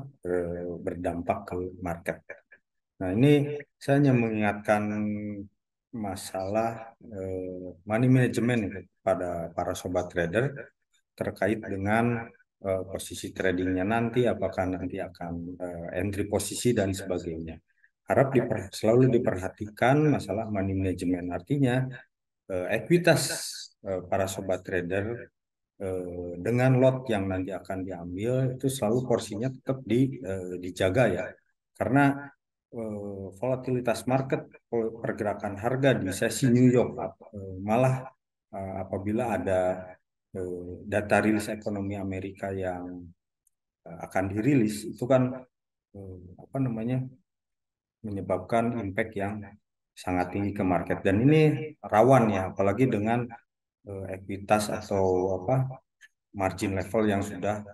berdampak ke market. Nah, ini saya hanya mengingatkan masalah money management ini pada para sobat trader terkait dengan posisi tradingnya nanti, apakah nanti akan entry posisi dan sebagainya. Harap selalu diperhatikan masalah money management. Artinya ekuitas para sobat trader dengan lot yang nanti akan diambil itu selalu porsinya tetap dijaga ya. Karena volatilitas market, pergerakan harga di sesi New York malah apabila ada data rilis ekonomi Amerika yang akan dirilis itu kan apa namanya menyebabkan impact yang sangat tinggi ke market dan ini rawan ya apalagi dengan ekuitas atau apa margin level yang sudah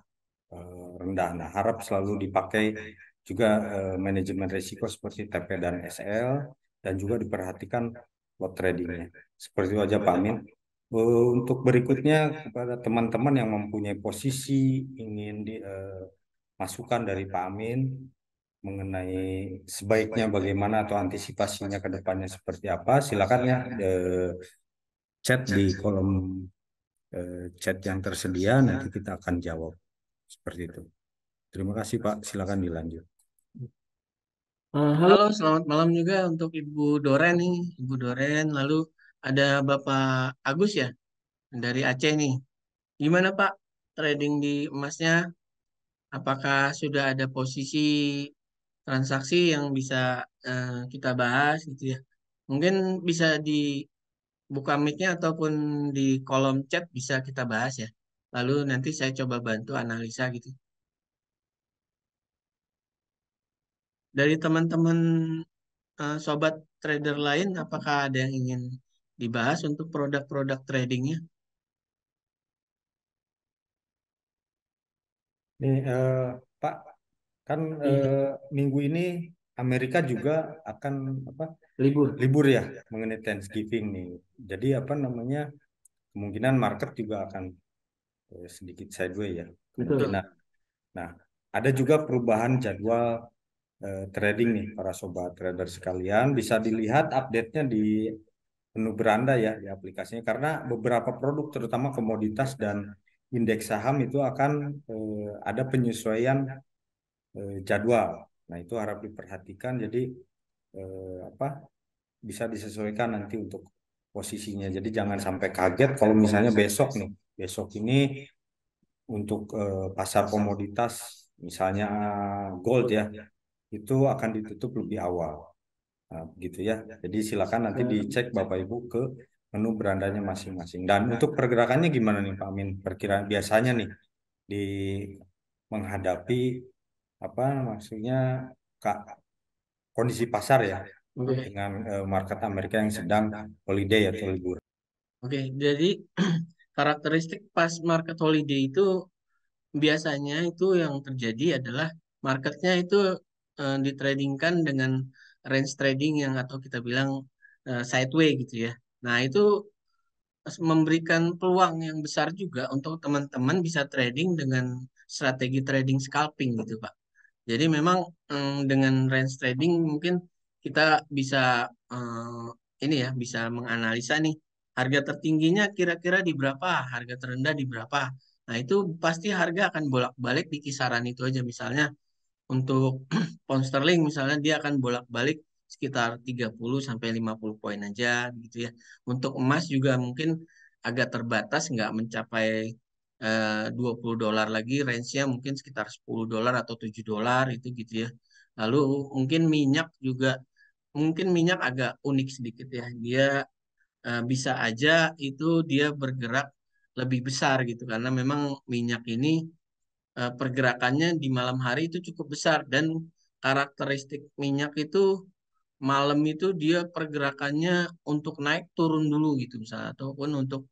rendah. Nah, harap selalu dipakai juga manajemen risiko seperti TP dan SL dan juga diperhatikan lot tradingnya. Seperti itu aja Pak Amin. Untuk berikutnya kepada teman-teman yang mempunyai posisi ingin masukan dari Pak Amin mengenai sebaiknya bagaimana atau antisipasinya ke depannya seperti apa, silakan ya chat di kolom chat yang tersedia nanti kita akan jawab seperti itu. Terima kasih Pak, silakan dilanjut. Halo. Halo, selamat malam juga untuk Ibu Doren nih, Ibu Doren. Lalu ada Bapak Agus ya dari Aceh nih. Gimana Pak trading di emasnya? Apakah sudah ada posisi transaksi yang bisa kita bahas gitu ya? Mungkin bisa dibuka mic-nya ataupun di kolom chat bisa kita bahas ya. Lalu nanti saya coba bantu analisa gitu. Dari teman-teman sobat trader lain, apakah ada yang ingin dibahas untuk produk-produk tradingnya? Nih, Pak, kan Iya, minggu ini Amerika juga akan apa libur. libur ya mengenai Thanksgiving nih. Jadi apa namanya kemungkinan market juga akan sedikit sideways ya Betul. kemungkinan. Nah, ada juga perubahan jadwal trading nih para sobat trader sekalian. Bisa dilihat update-nya di menu beranda ya di aplikasinya karena beberapa produk terutama komoditas dan indeks saham itu akan ada penyesuaian jadwal. Nah, itu harap diperhatikan. Jadi apa bisa disesuaikan nanti untuk posisinya. Jadi jangan sampai kaget kalau misalnya besok nih, besok ini untuk pasar komoditas misalnya gold ya, itu akan ditutup lebih awal. Nah, gitu ya. Jadi silakan nanti dicek Bapak Ibu ke menu berandanya masing-masing. Dan untuk pergerakannya gimana nih Pak Amin? Perkiraan biasanya nih di menghadapi apa maksudnya Kak kondisi pasar ya Oke. dengan market Amerika yang sedang holiday atau libur. Oke, jadi karakteristik pas market holiday itu biasanya itu yang terjadi adalah marketnya itu ditradingkan dengan range trading yang atau kita bilang sideways gitu ya. Nah, itu memberikan peluang yang besar juga untuk teman-teman bisa trading dengan strategi trading scalping gitu, Pak. Jadi memang dengan range trading mungkin kita bisa eh, ini ya bisa menganalisa nih harga tertingginya kira-kira di berapa, harga terendah di berapa. Nah, itu pasti harga akan bolak-balik di kisaran itu aja. Misalnya untuk pound sterling misalnya dia akan bolak-balik sekitar 30 sampai 50 poin aja gitu ya. Untuk emas juga mungkin agak terbatas nggak mencapai 20 dolar lagi, range-nya mungkin sekitar 10 dolar atau 7 dolar itu gitu ya. Lalu mungkin minyak juga mungkin minyak agak unik sedikit ya. Dia bisa aja itu dia bergerak lebih besar gitu karena memang minyak ini pergerakannya di malam hari itu cukup besar dan karakteristik minyak itu malam itu dia pergerakannya untuk naik turun dulu gitu misalnya, ataupun untuk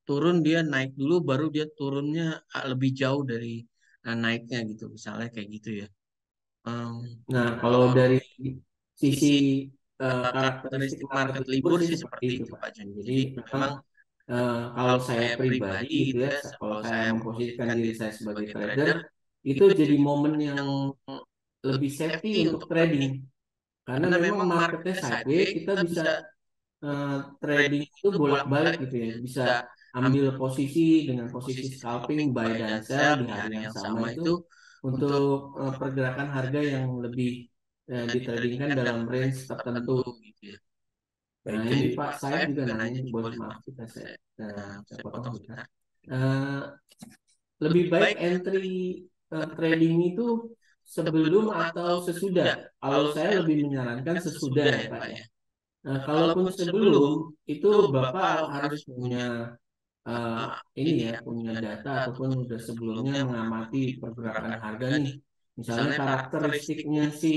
turun dia naik dulu baru dia turunnya lebih jauh dari naiknya gitu misalnya kayak gitu ya. Em, Nah, kalau dari sisi karakteristik Karakteristik market market libur libur sih sih seperti seperti itu, itu Pak. Pak Jun. Jadi Jadi memang memang kalau kalau saya saya pribadi pribadi gitu gitu ya, ya, kalau kalau saya saya memposisikan memposisikan diri diri saya saya sebagai sebagai trader, trader, itu itu jadi jadi momen yang yang lebih lebih safety safety untuk untuk trading. trading. Karena Karena memang memang marketnya marketnya sideways, sideways, kita kita bisa bisa trading trading itu itu bolak-balik bolak-balik gitu gitu ya. ya. Bisa Bisa ambil ambil posisi dengan posisi posisi scalping, scalping, buy buy dan dan sell sell di di hari hari yang yang sama sama itu itu untuk untuk pergerakan harga yang lebih ditradingkan ditradingkan dalam dalam range range tertentu. tertentu gitu ya. Nah, Baik, ini jadi Pak Pak Said saya juga juga nanya nanya nih, nih, boleh boleh maaf maaf kita saya saya saya potong potong sebentar. sebentar. Eh, Lebih Lebih baik baik entry trading trading itu sebelum sebelum atau atau sesudah? sesudah. Kalau Kalau saya saya lebih lebih menyarankan menyarankan sesudah sesudah ya ya Pak Pak ya. ya. Nah, kalaupun Kalaupun sebelum sebelum itu itu Bapak Bapak harus harus punya punya eh, ini ini ya, ya, punya punya data data ataupun ataupun udah udah sebelumnya sebelumnya mengamati mengamati pergerakan pergerakan harga harga nih. nih. Misalnya Misalnya karakteristiknya karakteristiknya si si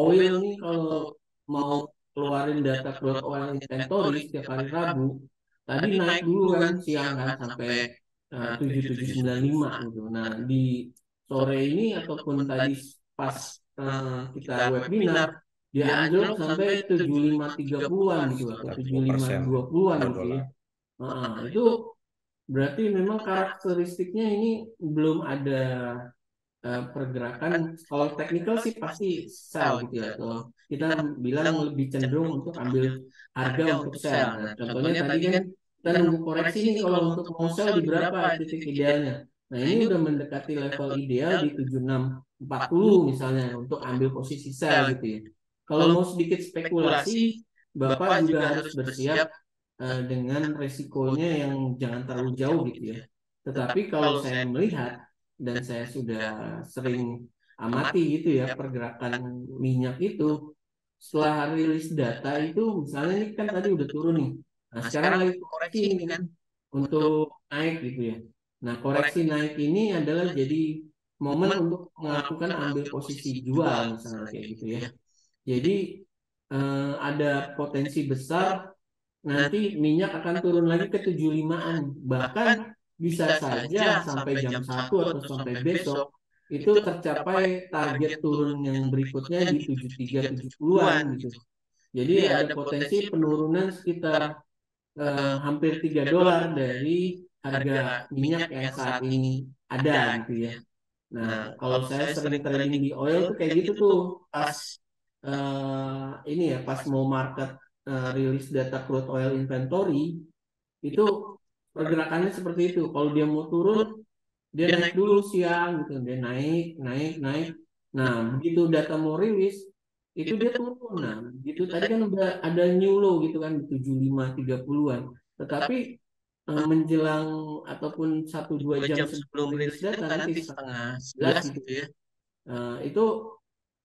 oil oil nih nih kalau kalau mau mau keluarin keluarin data data crude crude oil oil inventory inventory setiap setiap hari hari Rabu, Rabu, tadi tadi naik naik dulu dulu kan kan siang siang kan kan sampai sampai 7795 7795 gitu. Nah, di sore ini ataupun ataupun tadi tadi pas pas kita kita webinar, webinar dia dia anjlok anjlok sampai sampai 7530-an 7530-an gitu gitu atau atau 40% 7520-an per gitu ya. dolar. Itu itu berarti memang karakteristiknya ini belum ada pergerakan. kan Kalau kalau teknikal teknikal sih sih pasti pasti sell sell gitu gitu ya. ya, Atau atau kita kita bilang bilang lebih cenderung cenderung untuk untuk ambil ambil harga harga untuk untuk sell. sell. Nah, Nah, contohnya contohnya tadi tadi kan kan kita kita nunggu nunggu koreksi koreksi nih nih kalau kalau untuk untuk mau mau sell sell di di berapa berapa titik titik idealnya. idealnya. Nah, Nah, ini ini udah udah mendekati level level ideal di ideal 7640 40 misalnya untuk untuk ambil posisi sell sell. gitu ya. Kalau Kalau mau sedikit spekulasi, spekulasi Bapak Bapak juga juga harus harus bersiap bersiap dengan resikonya yang jangan terlalu terlalu jauh jauh gitu gitu ya. ya. Tetapi Tetapi kalau kalau saya saya melihat dan dan saya sudah sudah sering sering amati amati gitu ya ya pergerakan pergerakan minyak itu setelah setelah rilis data data itu itu misalnya misalnya ini ini kan kan tadi tadi udah udah turun turun. nih. Nah, Nah sekarang sekarang lagi lagi koreksi koreksi nih ini kan kan untuk untuk naik gitu ya. Nah, koreksi koreksi naik ini adalah jadi momen momen untuk melakukan melakukan ambil ambil posisi posisi jual jual misalnya misalnya kayak kayak gitu gitu ya. ya. Jadi Jadi ada potensi besar nanti nanti minyak akan akan turun turun lagi lagi ke ke 75-an. 75-an. Bahkan Bahkan bisa bisa saja saja sampai sampai jam jam 1 1 atau atau sampai sampai besok besok itu itu tercapai capai target target turun turun yang yang berikutnya berikutnya di di 73-70-an 73-70-an gitu. gitu. Jadi Jadi ada ada potensi potensi penurunan sekitar sekitar hampir 3 3 dolar dolar dari dari harga harga minyak minyak yang yang saat saat ini ini ada ada gitu gitu ya. ya. Nah, Nah, kalau kalau saya saya sering sering trading trading di di oil oil tuh tuh kayak kayak gitu gitu tuh tuh pas pas ini ya pas mau market rilis data crude oil inventory itu itu pergerakannya seperti itu. Kalau dia mau turun, turun dia dia naik naik dulu dulu siang gitu, dia naik, naik, naik. Nah, begitu data mau rilis, itu itu dia dia turun. turun. Nah, gitu Itu tadi tadi kan udah ada new low gitu kan di 7530-an. Tetapi tetapi menjelang ataupun 1-2 2 jam jam sebelum sebelum rilis rilis data data nanti nanti setengah setengah 11 11 gitu. gitu ya. Itu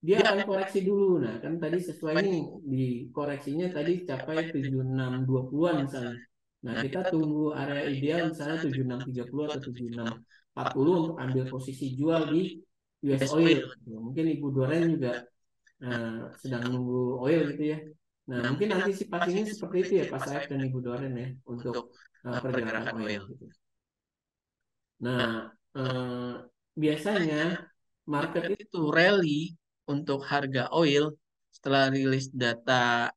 dia Dia akan akan koreksi dulu. Nah, kan tadi sesuai sesuai nih nih di koreksinya tadi capai capai 7620-an 70-an misalnya. misalnya. Nah, Nah, kita kita tunggu tunggu area area ideal ideal misalnya misalnya 7630 7630 atau atau 7640 7640 untuk untuk ambil ambil posisi posisi jual jual di di US US Oil. Oil. Mungkin Ibu Doren juga Nah, sedang sedang nunggu oil gitu ya. Nah, nah mungkin mungkin antisipasinya antisipasinya seperti seperti itu itu ya ya Pak Pak Saib Saif dan dan Ibu Doren ya untuk untuk pergerakan pergerakan oil oil. gitu. Nah, Nah, biasanya biasanya market market itu itu rally untuk harga oil setelah rilis data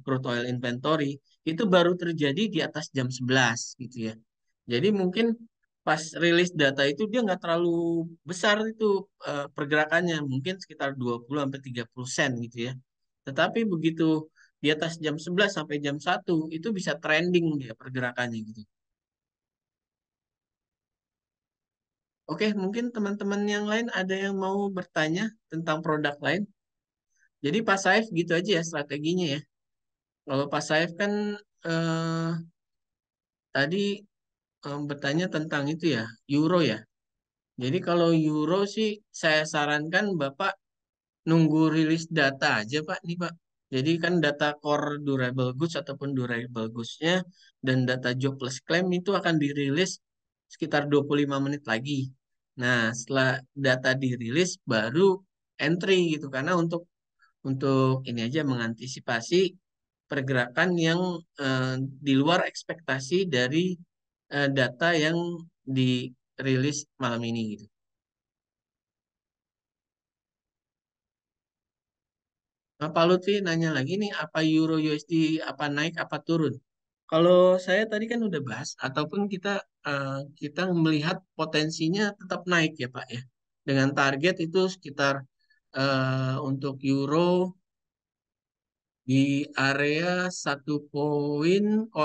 crude oil inventory itu baru terjadi di atas jam 11 gitu ya. Jadi mungkin pas rilis data itu dia nggak terlalu besar itu pergerakannya, mungkin sekitar 20 sampai 30 sen gitu ya. Tetapi begitu di atas jam 11 sampai jam 1 itu bisa trending dia pergerakannya gitu. Oke, mungkin teman-teman yang lain ada yang mau bertanya tentang produk lain. Jadi Pak Saif gitu aja ya strateginya ya. Kalau Pak Saif kan eh, tadi bertanya tentang itu ya, euro ya. Jadi kalau euro sih saya sarankan Bapak nunggu rilis data aja Pak nih Pak. Jadi kan data core durable goods ataupun durable goods-nya dan data jobless claim itu akan dirilis sekitar 25 menit lagi. Nah, setelah data dirilis baru entry gitu karena untuk untuk ini aja mengantisipasi pergerakan yang di luar ekspektasi dari data yang dirilis malam ini gitu. Nah, Pak Lutfi nanya lagi nih, apa Euro USD apa naik apa turun? Kalau saya tadi kan udah bahas, ataupun kita melihat potensinya tetap naik ya Pak ya, dengan target itu sekitar untuk Euro di area 1,0960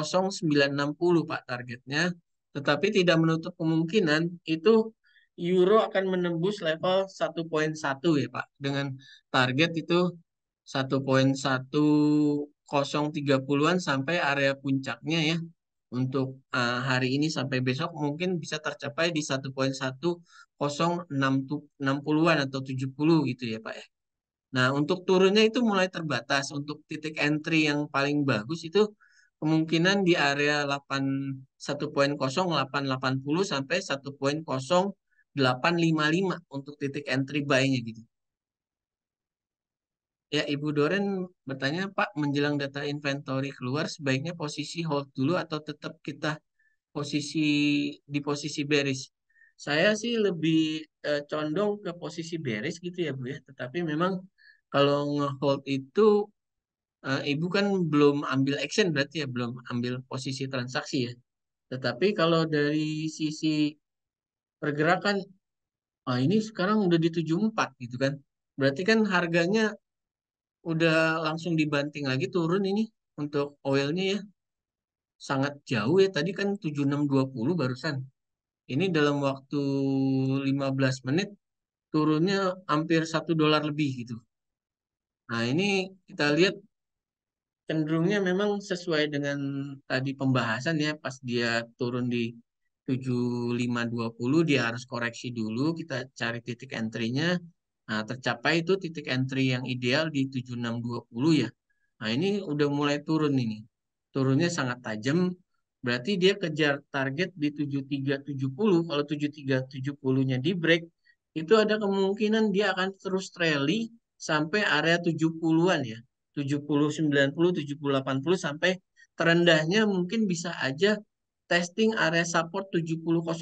Pak targetnya, tetapi tidak menutup kemungkinan itu euro akan menembus level 1,1 ya Pak, dengan target itu 1,1030-an sampai area puncaknya ya. Untuk hari ini sampai besok mungkin bisa tercapai di 1,1060-an atau 70 gitu ya Pak ya. Nah, untuk turunnya itu mulai terbatas. Untuk titik entry yang paling bagus itu kemungkinan di area 1,0880 sampai 1,0855 untuk titik entry buy-nya gitu. Ya, Ibu Doren bertanya, Pak, menjelang data inventory keluar, sebaiknya posisi hold dulu atau tetap kita posisi di posisi bearish? Saya sih lebih condong ke posisi bearish gitu ya, Bu ya. Tetapi memang kalau nge-hold itu Ibu kan belum ambil action berarti ya, belum ambil posisi transaksi ya. Tetapi kalau dari sisi pergerakan, ini sekarang udah di 74 gitu kan. Berarti kan harganya udah langsung dibanting lagi turun ini untuk oilnya ya. Sangat jauh ya, tadi kan 7620 barusan. Ini dalam waktu 15 menit turunnya hampir $1 lebih gitu. Nah ini kita lihat cenderungnya memang sesuai dengan tadi pembahasan ya, pas dia turun di 7520 dia harus koreksi dulu, kita cari titik entry-nya. Nah, tercapai itu titik entry yang ideal di 7620 ya. Nah, ini udah mulai turun ini. Turunnya sangat tajam, berarti dia kejar target di 7370. Kalau 7370-nya di break, itu ada kemungkinan dia akan terus rally sampai area 70-an ya. 70, 90, 70, 80 sampai terendahnya mungkin bisa aja testing area support 70.00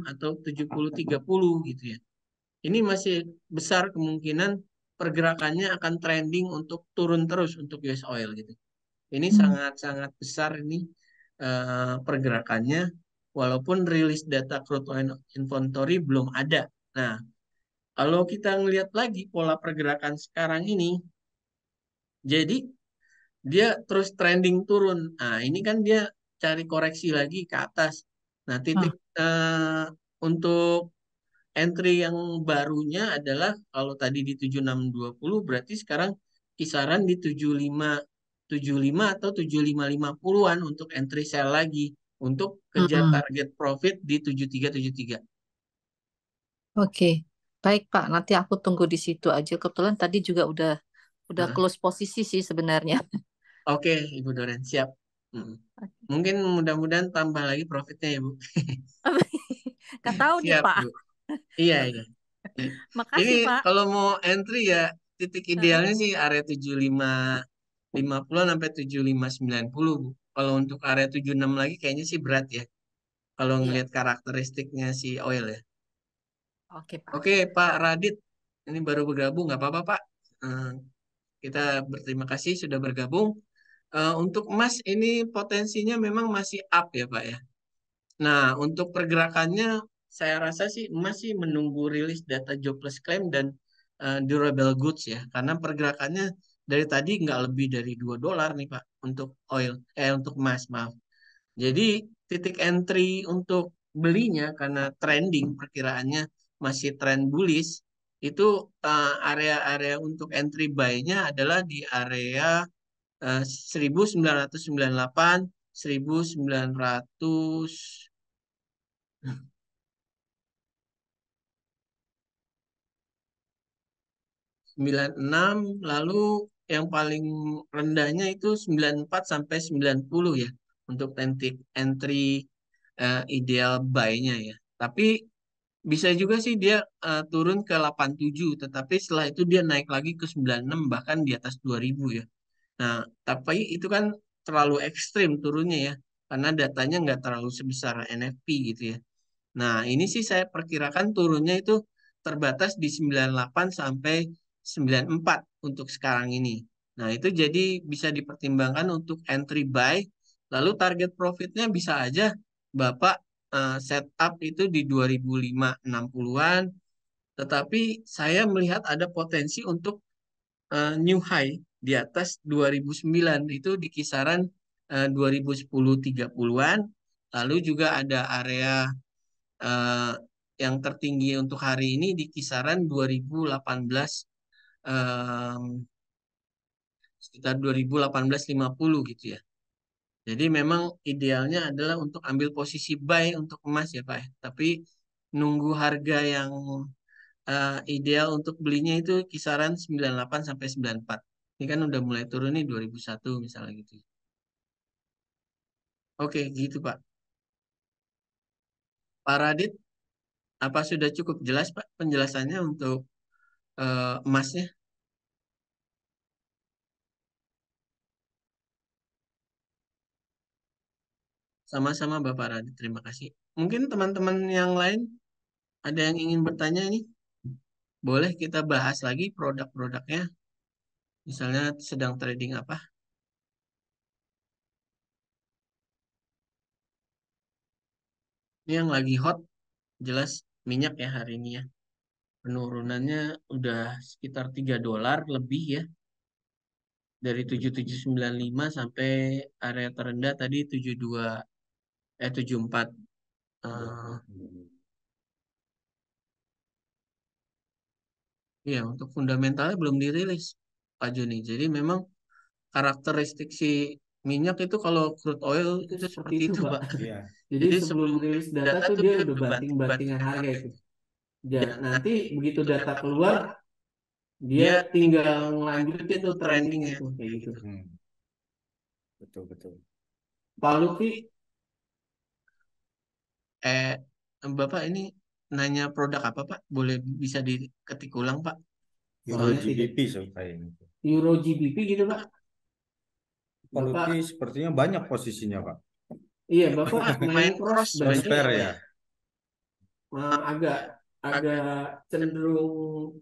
atau 70.30 gitu ya. Ini masih besar kemungkinan pergerakannya akan trending untuk turun terus untuk US oil gitu. Ini sangat-sangat besar ini pergerakannya walaupun rilis data crude oil inventory belum ada. Nah, kalau kita ngelihat lagi pola pergerakan sekarang ini, jadi dia terus trending turun. Nah, ini kan dia cari koreksi lagi ke atas. Nah, titik untuk entry yang barunya adalah kalau tadi di 7620 berarti sekarang kisaran di 7575 atau 7550-an untuk entry sell lagi untuk kejar Mm-mm. target profit di 7373. Oke, baik Pak. Nanti aku tunggu di situ aja. Kebetulan tadi juga udah Nah, close posisi sih sebenarnya. oke, Ibu Doren, siap. Mungkin mudah-mudahan tambah lagi profitnya ya, Bu. Nggak tahu nih Siap, Pak. Bu. Iya, iya. Ini Makasih Pak. kalau mau entry ya titik idealnya sih area 7550 sampai 7590. Kalau untuk area 76 lagi kayaknya sih berat ya. Kalau Iya, ngelihat karakteristiknya si oil ya. oke Pak. Oke, Pak Radit, ini baru bergabung, nggak apa-apa Pak. Eh, kita berterima kasih sudah bergabung. Untuk emas ini potensinya memang masih up ya Pak ya. Nah, untuk pergerakannya saya rasa sih emas sih menunggu rilis data jobless claim dan durable goods ya. Karena pergerakannya dari tadi nggak lebih dari $2 nih Pak untuk untuk emas, maaf. Jadi titik entry untuk belinya karena trending perkiraannya masih trend bullish itu area-area untuk entry buy-nya adalah di area 1998, 1900 96, lalu yang paling rendahnya itu 94 sampai 90 ya untuk titik entry ideal buy-nya ya. Tapi Bisa juga sih dia turun ke 87, tetapi setelah itu dia naik lagi ke 96, bahkan di atas 2000 ya. Nah, tapi itu kan terlalu ekstrim turunnya ya, karena datanya nggak terlalu sebesar NFP gitu ya. Nah, ini sih saya perkirakan turunnya itu terbatas di 98 sampai 94 untuk sekarang ini. Nah, itu jadi bisa dipertimbangkan untuk entry buy, lalu target profitnya bisa aja Bapak setup itu di 2005-60-an, tetapi saya melihat ada potensi untuk new high di atas 2009 itu di kisaran 2010-30-an. Lalu juga ada area eh, yang tertinggi untuk hari ini di kisaran 2018, em, sekitar 2018-50 gitu ya. Jadi memang idealnya adalah untuk ambil posisi buy untuk emas ya Pak, ya. Tapi nunggu harga yang ideal untuk belinya itu kisaran 98 sampai 94. Ini kan udah mulai turun nih 2001 misalnya gitu. Oke, gitu Pak. Pak Radit, apa sudah cukup jelas Pak penjelasannya untuk emasnya? Sama-sama Bapak Radit, terima kasih. Mungkin teman-teman yang lain ada yang ingin bertanya ini? Boleh kita bahas lagi produk-produknya. Misalnya sedang trading apa? Ini yang lagi hot, jelas minyak ya hari ini ya. Penurunannya udah sekitar $3 lebih ya. Dari 7795 sampai area terendah tadi 74. Eh ya, untuk fundamentalnya belum dirilis Pak Joni. Jadi memang karakteristik si minyak itu kalau crude oil Itu itu seperti seperti itu, itu, Pak. Pak. Iya. Jadi Jadi sebelum sebelum rilis rilis data data tuh tuh dia dia udah udah banting-bantingan banting-bantingan harga harga itu. itu. Dan Dan nanti nanti begitu begitu data data keluar, keluar, dia dia tinggal tinggal ngelanjutin lanjutin tuh tuh trendingnya trendingnya tuh kayak gitu. gitu. Betul, betul. Pak Lutfi, Eh, Bapak ini nanya produk apa, Pak? Boleh bisa diketik ulang, Pak? Euro soalnya tidak GBP supaya ini. Euro GBP gitu, Pak. Pak Bapak, Lutfi sepertinya banyak posisinya, Pak. iya Bapak main Main cross cross berarti berarti Prosper apa ya. ya? agak agak Agak cenderung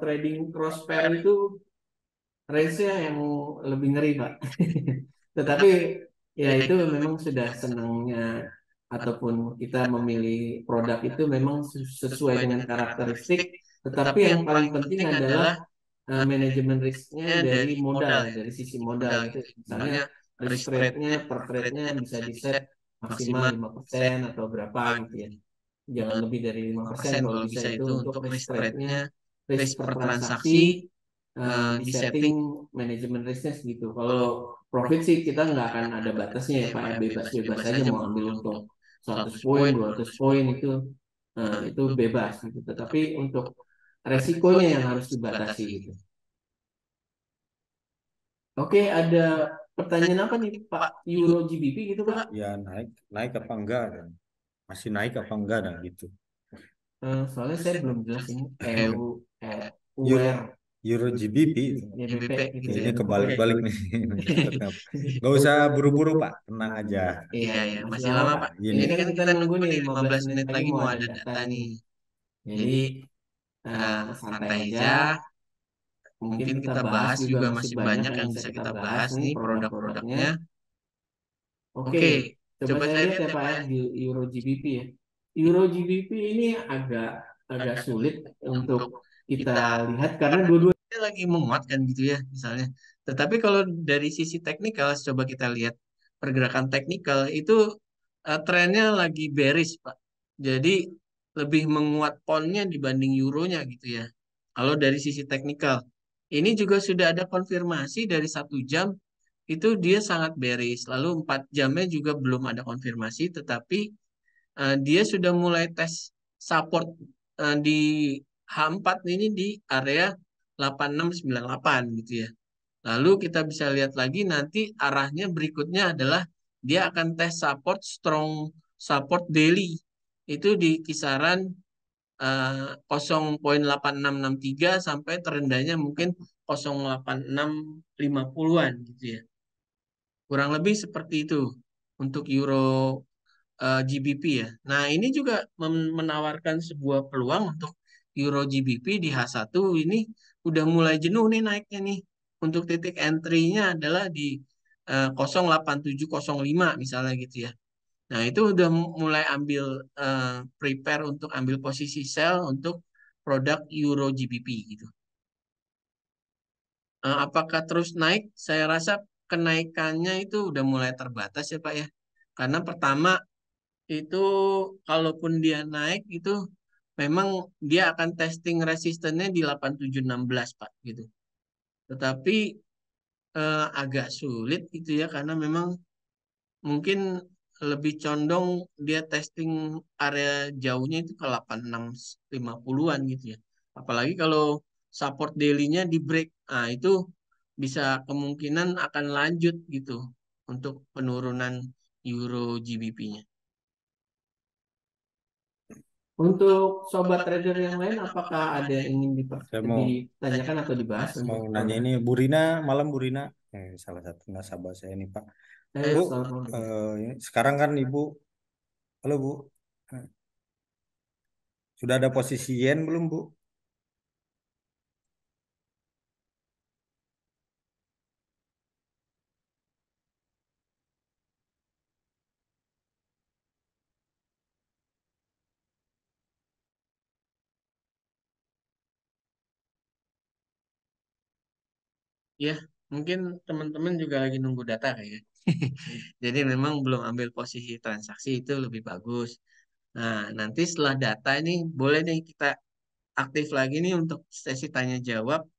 trading cross pair itu range-nya yang lebih ngeri, Pak. Tetapi ya ya itu itu memang memang sudah sudah senangnya atau ataupun kita memilih produk itu memang sesuai sesuai dengan dengan karakteristik. karakteristik. Tetapi Tetapi yang yang paling paling penting penting adalah adalah manajemen risknya risknya dari dari modal modal ya, ya, dari dari sisi sisi modal modal gitu. gitu. Misalnya Misalnya risk risk rate-nya rate-nya per per trade-nya trade-nya bisa bisa di di set set maksimal maksimal 5% 5% atau berapa apa gitu ya. gitu. Jangan lebih dari 5% 5% kalau kalau bisa bisa itu itu untuk untuk risk risk rate-nya, rate-nya, risk risk per per transaksi transaksi di di setting setting. manajemen risknya segitu. Kalau Kalau profit profit sih sih kita kita nggak nggak akan akan ada ada batasnya batasnya ya ya Pak Pak ya, ya, bebas-bebas bebas-bebas aja aja mau mau ambil ambil untung untuk 100 100 poin, poin, 200 200 poin poin itu itu itu bebas bebas gitu. gitu. Tetapi Tapi untuk untuk resikonya resikonya yang yang harus harus dibatasi dibatasi. gitu. Oke, ada pertanyaan apa nih Pak? Pak, Euro GBP gitu Pak? Ya naik, naik apa enggak? Dan masih naik apa enggak? Dan gitu. Soalnya saya belum jelas ini EU, Euro, UR, Euro GBP itu. YBP GBP gitu gitu ya. Ini ya. kebalik-balik nih. Nggak usah buru-buru, Pak. Tenang aja. Iya, Iya, ya, masih masih lama lama Pak. Pak. Ini Ini Ini kan kan kita kita nunggu nunggu nih nih 15 15 menit menit lagi lagi mau mau ada ada data data nih. nih. Jadi Jadi santai santai aja. aja. Mungkin Mungkin kita kita bahas bahas juga juga masih masih banyak banyak yang yang bisa bisa kita kita bahas bahas nih nih produk-produknya. produk-produknya. Oke, Oke, coba coba saya saya lihat lihat ya ya Pak Pak ya ya. di Euro GBP ya. Euro GBP ini agak agak Agak sulit untuk untuk kita kita lihat karena karena dua-dua dia lagi menguat kan gitu ya misalnya. Tetapi kalau dari sisi teknikal coba kita lihat pergerakan teknikal itu trennya lagi bearish Pak. Jadi lebih menguat poundnya dibanding euronya gitu ya. Kalau dari sisi teknikal, ini juga sudah ada konfirmasi dari 1 jam itu dia sangat bearish. Lalu 4 jamnya juga belum ada konfirmasi, tetapi dia sudah mulai tes support di H4 ini di area 8698 gitu ya. Lalu kita bisa lihat lagi nanti arahnya berikutnya adalah dia akan tes support strong support daily itu di kisaran 0,8663 sampai terendahnya mungkin 0,8650-an gitu ya. Kurang lebih seperti itu untuk euro GBP ya. Nah, ini juga menawarkan sebuah peluang untuk euro GBP di H1 ini udah mulai jenuh nih naiknya nih. Untuk titik entry-nya adalah di 0,8705 misalnya gitu ya. Nah, itu udah mulai ambil prepare untuk ambil posisi sell untuk produk euro GBP gitu. Apakah terus naik? Saya rasa kenaikannya itu udah mulai terbatas ya Pak ya. Karena pertama itu kalaupun dia naik itu memang dia akan testing resistennya di 8716 Pak gitu. Tetapi agak sulit gitu ya karena memang mungkin lebih condong dia testing area jauhnya itu ke 8650-an gitu ya. Apalagi kalau support daily-nya di break. Nah, itu bisa kemungkinan akan lanjut gitu untuk penurunan euro GBP-nya. Untuk sobat trader yang lain, apakah ada yang ingin Saya mau ditanyakan atau dibahas untuk nanya ini Bu Rina, malam Bu Rina, salah satu nasabah saya ini Pak. Bu, selamat malam. sekarang kan Ibu, halo Bu, sudah ada posisi yen belum Bu? Ya, mungkin teman-teman juga lagi nunggu data kayaknya. Jadi memang belum ambil posisi transaksi itu lebih bagus. Nah, nanti setelah data ini boleh nih kita aktif lagi nih untuk sesi tanya jawab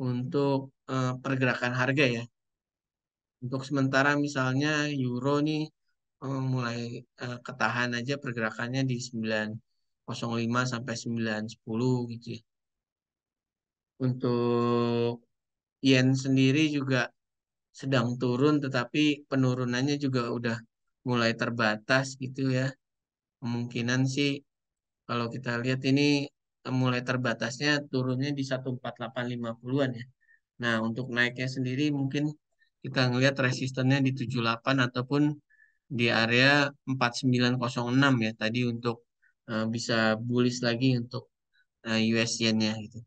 untuk pergerakan harga ya. Untuk sementara misalnya euro nih mulai ketahan aja pergerakannya di 905 sampai 910 gitu ya. Untuk yen sendiri juga sedang turun tetapi penurunannya juga udah mulai terbatas gitu ya. Kemungkinan sih kalau kita lihat ini mulai terbatasnya turunnya di 14850-an ya. Nah, untuk naiknya sendiri mungkin kita ngelihat resistennya di 78 ataupun di area 4906 ya tadi untuk bisa bullish lagi untuk US yen-nya gitu.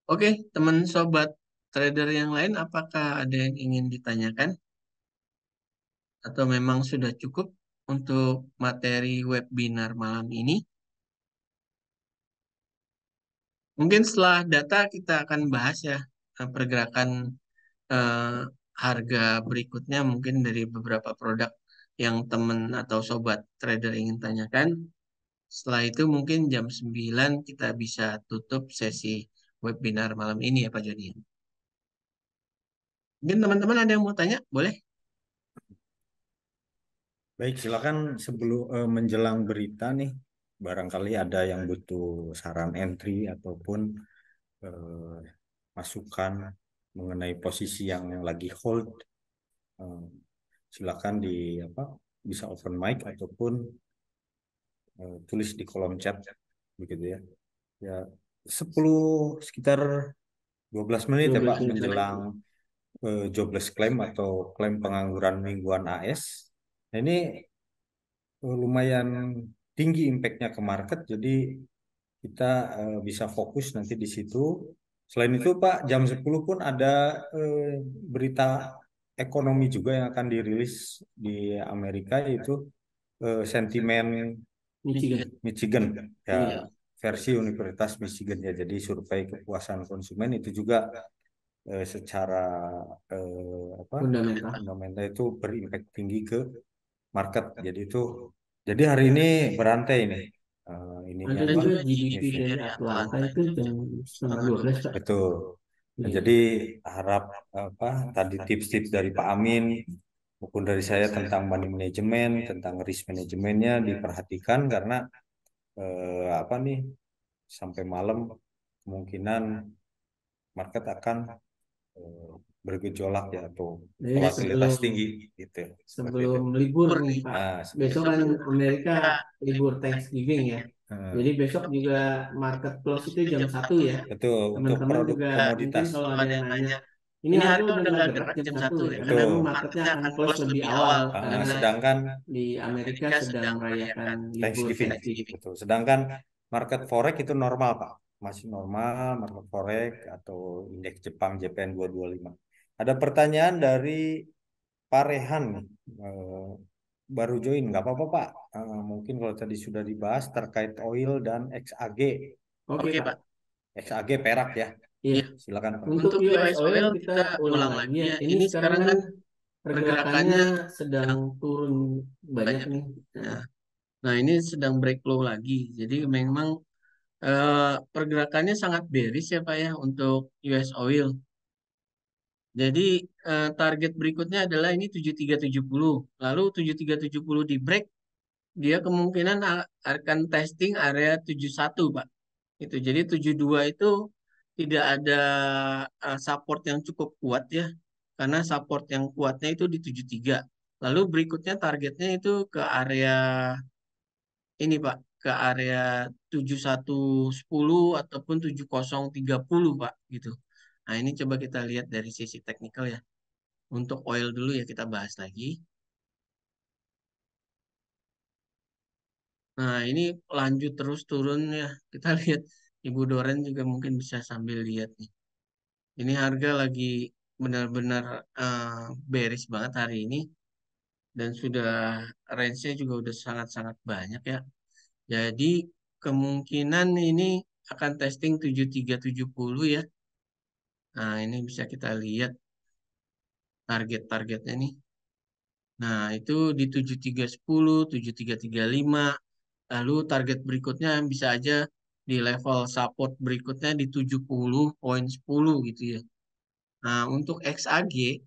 Oke, teman sobat trader yang lain apakah ada yang ingin ditanyakan atau memang sudah cukup untuk materi webinar malam ini? Mungkin setelah data kita akan bahas ya pergerakan eh, harga berikutnya mungkin dari beberapa produk yang teman atau sobat trader ingin tanyakan. Setelah itu mungkin jam 9 kita bisa tutup sesi webinar malam ini ya Pak Jody. Mungkin teman-teman ada yang mau tanya? Boleh? Baik, silakan sebelum menjelang berita nih, barangkali ada yang butuh saran entry ataupun eh, masukan mengenai posisi yang lagi hold. Eh, Silakan di apa bisa open mic ataupun tulis di kolom chat begitu ya. Ya 10 sekitar 12 menit ya 12 Pak menit. menjelang jobless claim atau klaim pengangguran mingguan AS. Nah, ini lumayan tinggi impactnya ke market, jadi kita bisa fokus nanti di situ. Selain itu Pak, jam 10 pun ada berita ekonomi juga yang akan dirilis di Amerika, yaitu sentimen Michigan. Michigan ya, Iya. versi Universitas Michigan ya. Jadi survei kepuasan konsumen itu juga secara Fundamental. fundamental itu berimpact tinggi ke market. Jadi hari ini berantai nih ininya Ada apa? juga GDP Newsnya. dari Atlanta itu jam setengah 12 Pak. Betul. Nah, Iya. jadi harap apa tadi tips-tips dari Pak Amin maupun dari saya tentang money management, tentang risk manajemennya diperhatikan karena apa nih sampai malam kemungkinan market akan bergejolak ya atau Jadi volatilitas sebelum tinggi gitu. Seperti itu. sebelum libur nih Pak. Nah, Besok kan Amerika libur Thanksgiving ya. Nah, Jadi besok juga market close itu jam 1 ya. betul untuk Teman-teman produk juga mungkin komoditas. kalau ada yang nanya, ini harga udah nggak gerak jam 1 ya. Karena Betul. memang marketnya akan close lebih awal karena Sedangkan di Amerika sedang merayakan libur Thanksgiving, Thanksgiving. gitu. Sedangkan market forex itu normal, Pak. Masih normal market forex atau indeks Jepang JPN 225. Ada pertanyaan dari Pak Rehan nih. Baru join, nggak apa-apa, Pak. Mungkin kalau tadi sudah dibahas terkait oil dan XAG. Oke Pak. XAG perak ya. Iya. Silakan, Pak. Untuk US oil kita ulang lagi ya. Ini sekarang kan pergerakannya sedang turun banyak nih. Nah, ini sedang break low lagi. Jadi memang pergerakannya sangat bearish ya Pak ya untuk US oil. Jadi target berikutnya adalah ini 7370. Lalu 7370 di break, dia kemungkinan akan testing area 71 Pak. Itu. Jadi 72 itu tidak ada support yang cukup kuat ya. Karena support yang kuatnya itu di 73. Lalu berikutnya targetnya itu ke area ini Pak, ke area 7110 ataupun 7030 Pak gitu. Nah, ini coba kita lihat dari sisi teknikal ya. Untuk oil dulu ya kita bahas lagi. Nah, ini lanjut terus turun ya. Kita lihat Ibu Doren juga mungkin bisa sambil lihat nih. Ini harga lagi benar-benar bearish banget hari ini. Dan sudah range-nya juga udah sangat-sangat banyak ya. Jadi kemungkinan ini akan testing 7370 ya. Nah, ini bisa kita lihat target-targetnya nih. Nah, itu di 7310, 7335. Lalu target berikutnya bisa aja di level support berikutnya di 70.10 gitu ya. Nah, untuk XAG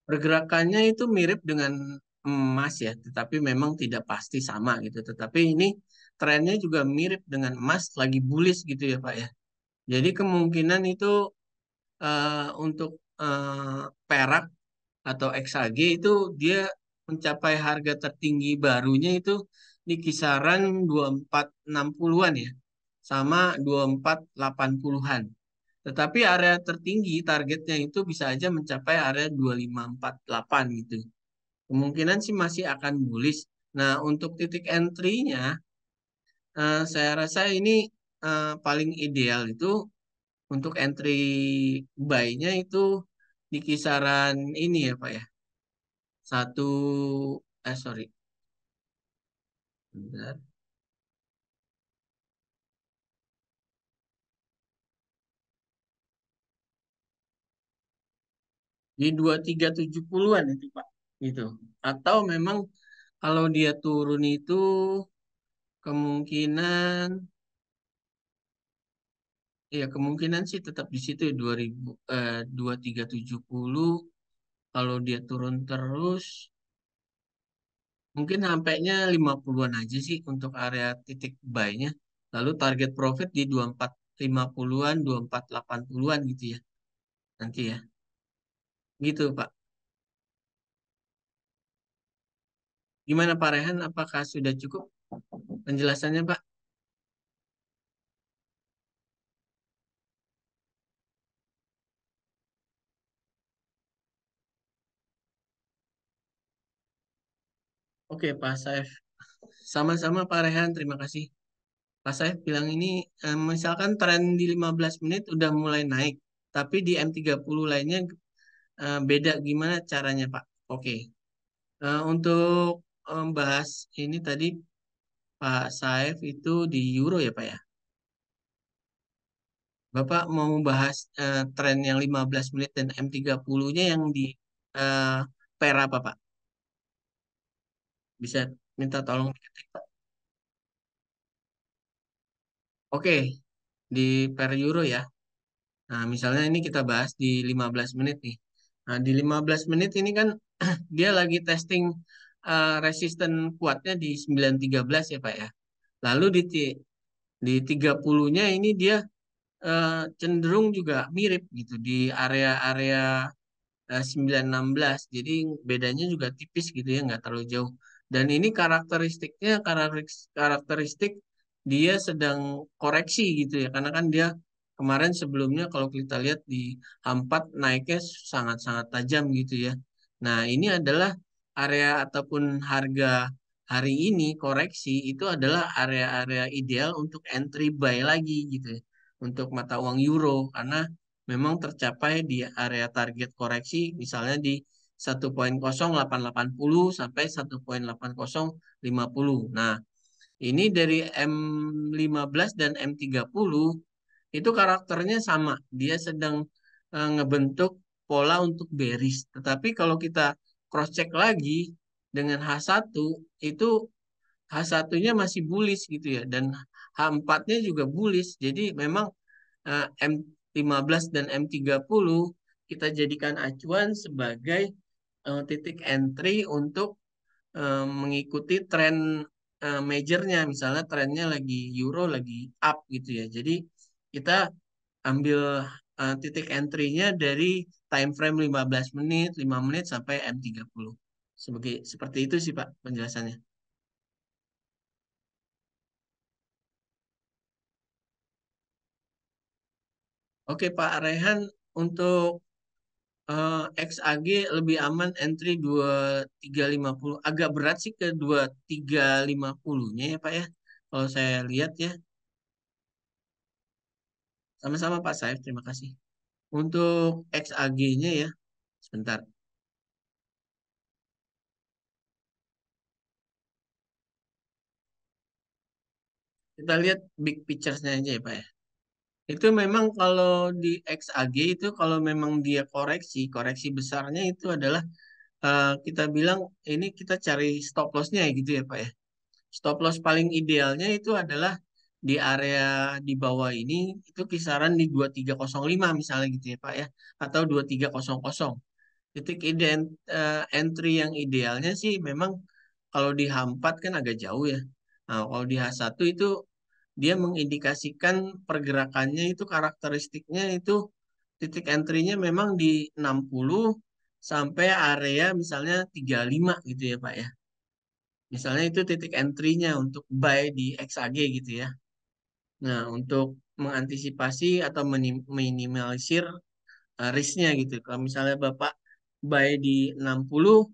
pergerakannya itu mirip dengan emas ya, tetapi memang tidak pasti sama gitu. Tetapi ini trennya juga mirip dengan emas lagi bullish gitu ya Pak ya. Jadi kemungkinan itu untuk perak atau XAG itu dia mencapai harga tertinggi barunya itu di kisaran 2460-an ya, sama 2480-an. Tetapi area tertinggi targetnya itu bisa aja mencapai area 2548 gitu. Kemungkinan sih masih akan bullish. Nah, untuk titik entry-nya, saya rasa ini paling ideal itu untuk entry buy-nya itu di kisaran ini ya Pak ya. Satu, sorry. Bentar. Di 2370-an itu Pak. Gitu. Atau memang kalau dia turun itu kemungkinan ya kemungkinan sih tetap di situ ya 2000 2370. Kalau dia turun terus mungkin sampainya 50-an aja sih untuk area titik buy-nya. Lalu target profit di 2450-an, 2480-an gitu ya. Nanti ya. Gitu Pak. Gimana Pak Rehan? Apakah sudah cukup penjelasannya Pak? Oke Pak Saif. Sama-sama Pak Rehan, terima kasih. Pak Saif bilang ini, misalkan tren di 15 menit udah mulai naik, tapi di M30 lainnya beda gimana caranya Pak? Oke. Untuk bahas ini tadi Pak Saif itu di euro ya Pak ya? Bapak mau bahas tren yang 15 menit dan M30-nya yang di eh, pair apa Pak? Bisa minta tolong diketik Pak. Oke, di per euro ya. Nah, misalnya ini kita bahas di 15 menit nih. Nah, di 15 menit ini kan dia lagi testing resisten kuatnya di 913 ya Pak ya. Lalu Di 30-nya ini dia cenderung juga mirip gitu di area-area 916. Jadi bedanya juga tipis gitu ya, nggak terlalu jauh. Dan ini karakteristiknya karakteristik dia sedang koreksi gitu ya. Karena kan dia kemarin sebelumnya kalau kita lihat di H4 naiknya sangat-sangat tajam gitu ya. Nah, ini adalah area ataupun harga hari ini koreksi itu adalah area-area ideal untuk entry buy lagi gitu ya. Untuk mata uang euro karena memang tercapai di area target koreksi misalnya di 1.0880 sampai 1.8050. Nah, ini dari M15 dan M30 itu karakternya sama. Dia sedang ngebentuk pola untuk bearish. Tetapi kalau kita cross check lagi dengan H1 itu H1-nya masih bullish gitu ya dan H4-nya juga bullish. Jadi memang M15 dan M30 kita jadikan acuan sebagai titik entry untuk mengikuti tren majornya. Misalnya trennya lagi euro lagi up gitu ya. Jadi kita ambil titik entry-nya dari time frame 15 menit, 5 menit sampai M30. Seperti itu sih Pak penjelasannya. Oke Pak Rehan, untuk XAG lebih aman entry 2350. Agak berat sih ke 2350-nya ya Pak ya. Kalau saya lihat ya. Sama-sama Pak Saif, terima kasih. Untuk XAG-nya ya. Sebentar. Kita lihat big picture-nya aja ya Pak ya. Itu memang kalau di XAG itu kalau memang dia koreksi, koreksi besarnya itu adalah kita bilang ini kita cari stop loss-nya ya gitu ya Pak ya. Stop loss paling idealnya itu adalah di area di bawah ini itu kisaran di 2305 misalnya gitu ya Pak ya atau 2300. Titik entry yang idealnya sih memang kalau di H4 kan agak jauh ya. Nah, kalau di H1 itu dia mengindikasikan pergerakannya itu karakteristiknya itu titik entry-nya memang di 60 sampai area misalnya 35 gitu ya Pak ya. Misalnya itu titik entry-nya untuk buy di XAG gitu ya. Nah, untuk mengantisipasi atau minimalisir risk-nya gitu. Kalau misalnya Bapak buy di 60,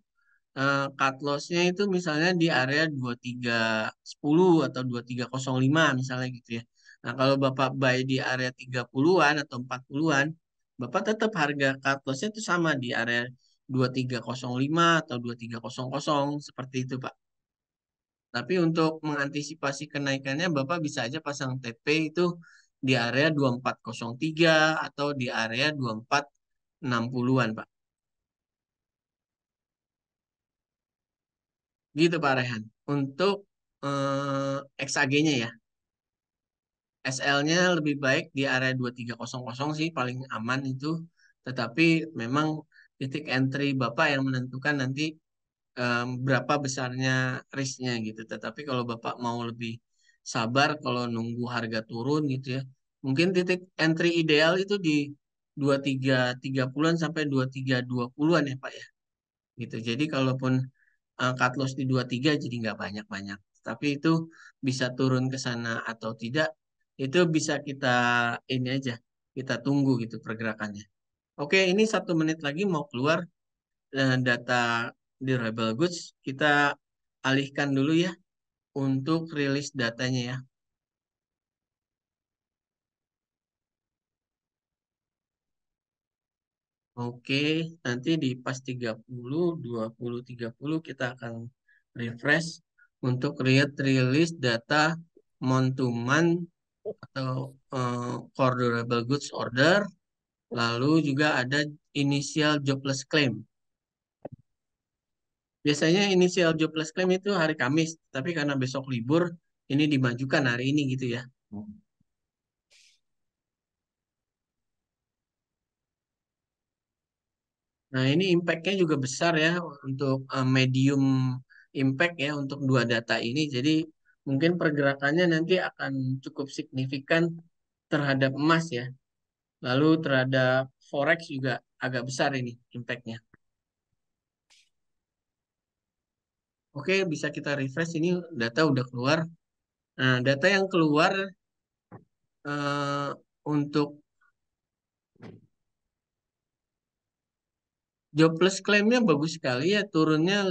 cut loss-nya itu misalnya di area 2310 atau 2305 misalnya gitu ya. Nah, kalau Bapak buy di area 30-an atau 40-an, Bapak tetap harga cut loss-nya itu sama di area 2305 atau 2300 seperti itu, Pak. Tapi untuk mengantisipasi kenaikannya, Bapak bisa aja pasang TP itu di area 2403 atau di area 2460-an, Pak. Gitu, Pak Rehan. Untuk XAG-nya ya. SL-nya lebih baik di area 2300 sih paling aman itu. Tetapi memang titik entry Bapak yang menentukan nanti berapa besarnya risknya gitu. Tetapi kalau Bapak mau lebih sabar kalau nunggu harga turun gitu ya. Mungkin titik entry ideal itu di 2330-an sampai 2320-an ya Pak ya. Gitu. Jadi kalaupun cut loss di 23 jadi nggak banyak-banyak. Tapi itu bisa turun ke sana atau tidak, itu bisa kita ini aja, kita tunggu gitu pergerakannya. Oke, ini 1 menit lagi mau keluar data durable goods. Kita alihkan dulu ya untuk rilis datanya ya. Oke, nanti di pas 30, 20, 30 kita akan refresh untuk lihat rilis data month to month atau core durable goods order, lalu juga ada initial jobless claim. Biasanya initial jobless claim itu hari Kamis, tapi karena besok libur, ini dimajukan hari ini gitu ya. Nah, ini impact-nya juga besar ya untuk medium impact ya untuk dua data ini. Jadi mungkin pergerakannya nanti akan cukup signifikan terhadap emas ya. Lalu terhadap forex juga agak besar ini impact-nya. Oke, bisa kita refresh ini data udah keluar. Nah, data yang keluar untuk jobless claim-nya bagus sekali ya, turunnya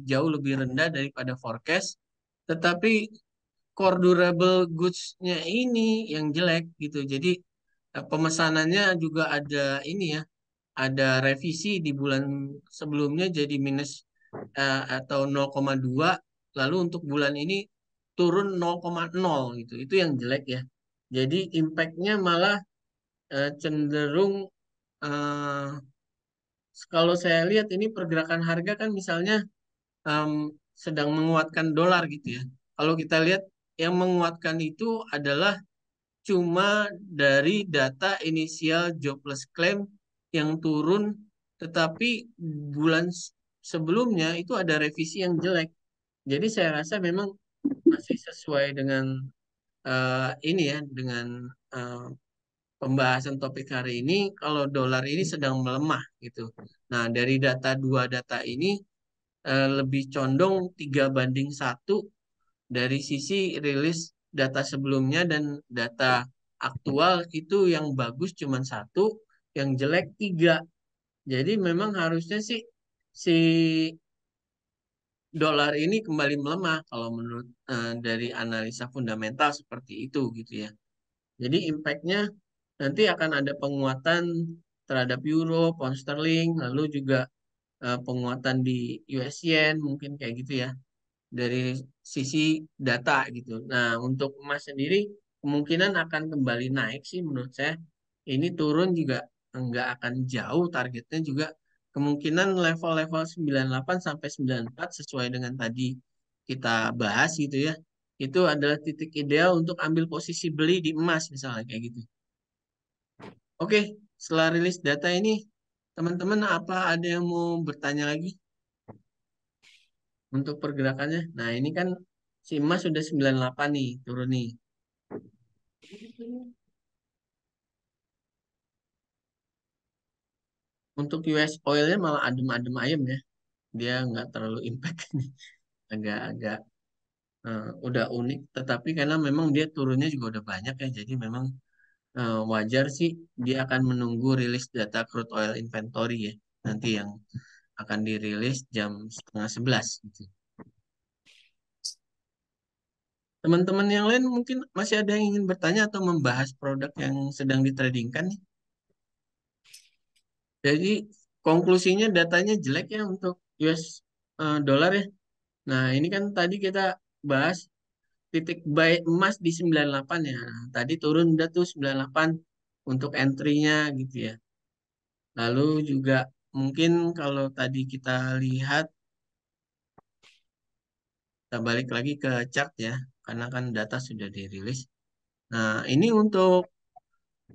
jauh lebih rendah daripada forecast. Tetapi core durable goods-nya ini yang jelek gitu. Jadi pemesanannya juga ada ini ya, ada revisi di bulan sebelumnya jadi minus atau 0,2, lalu untuk bulan ini turun 0,0 gitu. Itu yang jelek ya. Jadi impact-nya malah cenderung eh, kalau saya lihat ini pergerakan harga kan misalnya em, sedang menguatkan dolar gitu ya. Kalau kita lihat yang menguatkan itu adalah cuma dari data inisial jobless claim yang turun, tetapi bulan sebelumnya itu ada revisi yang jelek. Jadi saya rasa memang masih sesuai dengan ini ya, dengan eh, pembahasan topik hari ini, kalau dolar ini sedang melemah gitu. Nah, dari dua data ini lebih condong 3:1 dari sisi rilis data sebelumnya dan data aktual itu yang bagus cuma satu, yang jelek tiga. Jadi memang harusnya sih si dolar ini kembali melemah kalau menurut dari analisa fundamental seperti itu gitu ya. Jadi impact-nya nanti akan ada penguatan terhadap euro, pound sterling, lalu juga penguatan di US yen mungkin kayak gitu ya dari sisi data gitu. Nah, untuk emas sendiri kemungkinan akan kembali naik sih menurut saya. Ini turun juga enggak akan jauh, targetnya juga kemungkinan level-level 98 sampai 94 sesuai dengan tadi kita bahas gitu ya. Itu adalah titik ideal untuk ambil posisi beli di emas misalnya kayak gitu. Oke, setelah rilis data ini, teman-teman apa ada yang mau bertanya lagi untuk pergerakannya? Nah, ini kan si emas sudah 98 nih, turun nih. Untuk US oil-nya malah adem-adem ayem ya. Dia nggak terlalu impact. Agak-agak udah unik. Tetapi karena memang dia turunnya juga udah banyak ya. Jadi memang wajar sih dia akan menunggu rilis data crude oil inventory ya. Nanti yang akan dirilis jam 10:30 gitu. Teman-teman yang lain mungkin masih ada yang ingin bertanya atau membahas produk yang sedang ditradingkan nih. Jadi konklusinya datanya jelek ya untuk US dollar ya. Nah ini kan tadi kita bahas titik buy emas di 98 ya. Nah, tadi turun udah tuh 98 untuk entry-nya gitu ya. Lalu juga mungkin kalau tadi kita lihat, kita balik lagi ke chart ya. Karena kan data sudah dirilis. Nah ini untuk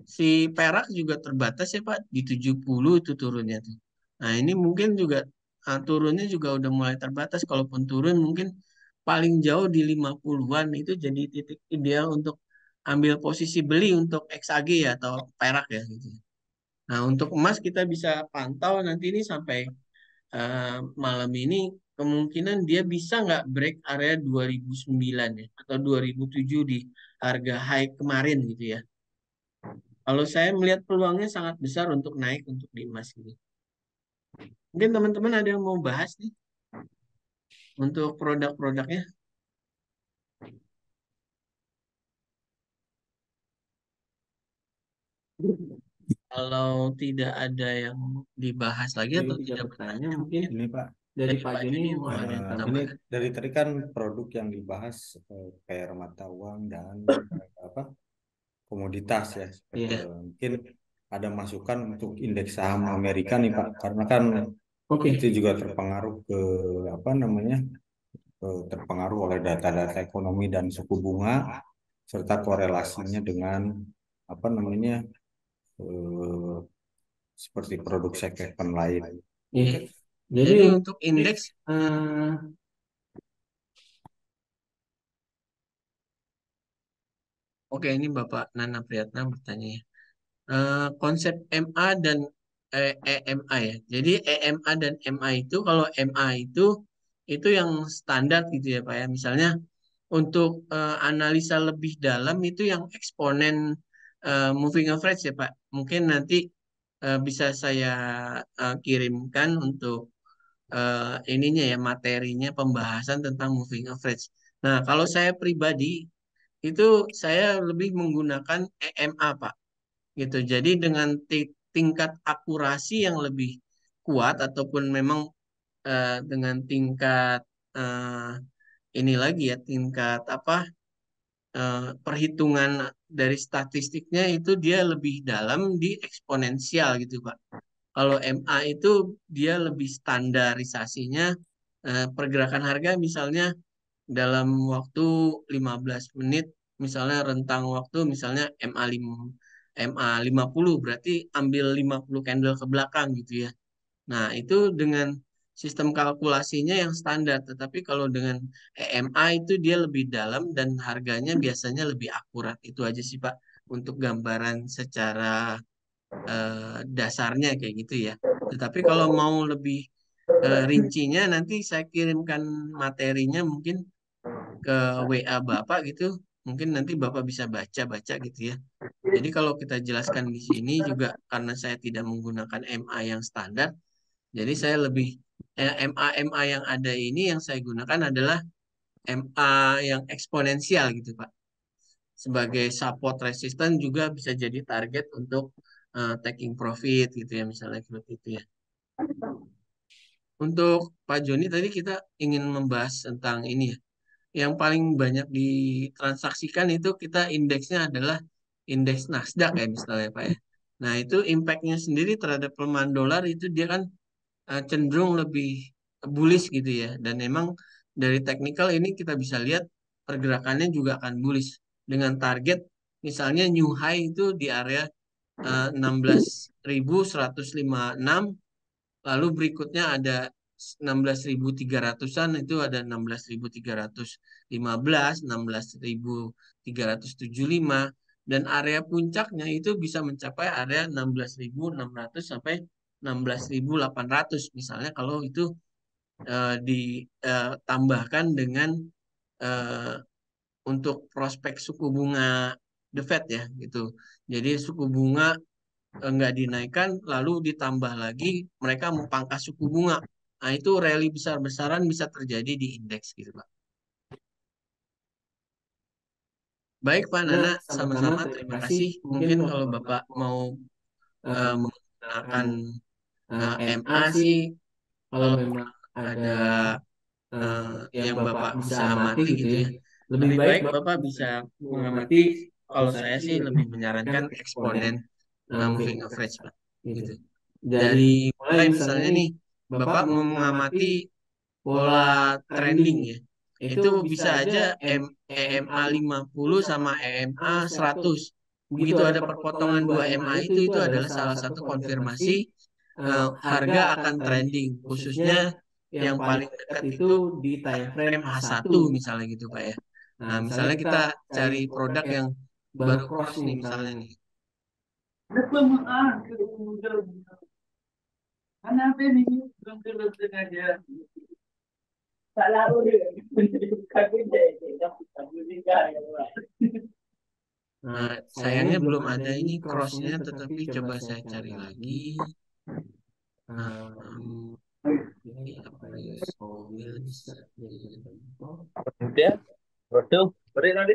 si perak juga terbatas ya Pak, di 70 itu turunnya tuh. Nah ini mungkin juga turunnya juga udah mulai terbatas, kalaupun turun mungkin paling jauh di 50-an itu jadi titik ideal untuk ambil posisi beli untuk XAG ya atau perak ya gitu. Nah untuk emas kita bisa pantau nanti ini sampai malam ini kemungkinan dia bisa nggak break area 2009 ya atau 2007 di harga high kemarin gitu ya. Kalau saya melihat peluangnya sangat besar untuk naik untuk di emas ini. Mungkin teman-teman ada yang mau bahas nih untuk produk-produknya. Kalau tidak ada yang dibahas lagi Jadi atau bisa tidak bertanya bertanya, mungkin Ini Pak, dari dari Pak Pak Joni Joni mau mau ada ada yang yang ini tambahkan. dari tadi kan produk yang dibahas kayak mata uang dan apa komoditas ya. Iya. Mungkin ada masukan untuk indeks saham Amerika nih Pak, karena kan Oke. itu juga terpengaruh ke apa namanya terpengaruh oleh data-data ekonomi dan suku bunga serta korelasinya dengan apa namanya eh, seperti produk safe haven lain. Iya. Oke. Jadi Jadi untuk indeks eh, Oke, ini Bapak Nana Priyatna bertanya ya. Konsep MA dan EMA ya. Jadi EMA dan MA itu kalau MA itu yang standar gitu ya Pak ya. Misalnya untuk analisa lebih dalam itu yang eksponen moving average ya Pak. Mungkin nanti bisa saya kirimkan untuk ininya ya materinya pembahasan tentang moving average. Nah, kalau saya pribadi itu saya lebih menggunakan EMA Pak gitu. Jadi dengan tingkat akurasi yang lebih kuat ataupun memang dengan tingkat eh, ini lagi ya tingkat apa perhitungan dari statistiknya itu dia lebih dalam di eksponensial gitu Pak. Kalau MA itu dia lebih standarisasinya pergerakan harga misalnya dalam waktu 15 menit misalnya rentang waktu misalnya MA 50 berarti ambil 50 candle ke belakang gitu ya. Nah, itu dengan sistem kalkulasinya yang standar, tetapi kalau dengan EMA itu dia lebih dalam dan harganya biasanya lebih akurat. Itu aja sih Pak untuk gambaran secara dasarnya kayak gitu ya. Tetapi kalau mau lebih rincinya nanti saya kirimkan materinya mungkin ke WA Bapak gitu. Mungkin nanti Bapak bisa baca-baca gitu ya. Jadi kalau kita jelaskan di sini juga karena saya tidak menggunakan MA yang standar, jadi saya lebih MA yang ada ini yang saya gunakan adalah MA yang eksponensial gitu Pak. Sebagai support resistance juga bisa jadi target untuk taking profit gitu ya misalnya seperti itu ya. Untuk Pak Joni tadi kita ingin membahas tentang ini ya. Yang paling banyak ditransaksikan itu kita indeksnya adalah indeks Nasdaq ya misalnya Pak ya. Nah itu impactnya sendiri terhadap pelemahan dolar itu dia kan cenderung lebih bullish gitu ya. Dan emang dari teknikal ini kita bisa lihat pergerakannya juga akan bullish dengan target misalnya new high itu di area 16.156, lalu berikutnya ada 16.300-an itu ada 16.315, 16.375 dan area puncaknya itu bisa mencapai area 16.600 sampai 16.800 misalnya kalau itu ditambahkan dengan eh, untuk prospek suku bunga The Fed ya gitu. Jadi suku bunga nggak dinaikkan lalu ditambah lagi mereka memangkas suku bunga. Nah, itu rally besar-besaran bisa terjadi di indeks gitu, Pak. Baik, Pak Nana, Nah, sama-sama sama-sama terima terima kasih. kasih. Mungkin Mungkin kalau kalau Bapak Bapak mau mau menggunakan menggunakan MA MA sih, sih, kalau kalau memang ada ada eh, yang yang Bapak Bapak bisa bisa amati amati gitu gitu ya, ya. lebih Lebih baik baik Bapak Bapak bisa bisa mengamati. mengamati, Kalau kalau saya saya sih sih lebih lebih menyarankan menyarankan eksponen eksponen moving moving average average, Pak, Pak. gitu. Gitu. Dari Dari mulai mulai misalnya misalnya nih, nih, Bapak Bapak mau mau mengamati mengamati pola pola trending trending ya, ya. itu Itu bisa bisa aja aja EMA EMA 50 50 sama sama EMA EMA 100. 100. Begitu Begitu ada ada perpotongan perpotongan 2 2 MA MA itu itu adalah adalah salah salah satu satu konfirmasi konfirmasi harga harga akan akan trending, trending. khususnya Khususnya yang yang paling paling dekat dekat itu itu di time time frame frame H1. H1 misalnya gitu Pak ya. Nah, Nah, misalnya misalnya kita kita cari cari produk produk yang yang baru baru cross cross nih nih misalnya misalnya nih. nih. Nah, Nah, sayangnya sayangnya belum belum ada ada ini ini crossnya, crossnya, tetapi tetapi coba coba saya saya cari cari lagi. lagi. Um, ini apa ya? Soil bisa jadi contoh. Dia, Rodo, beri nanti.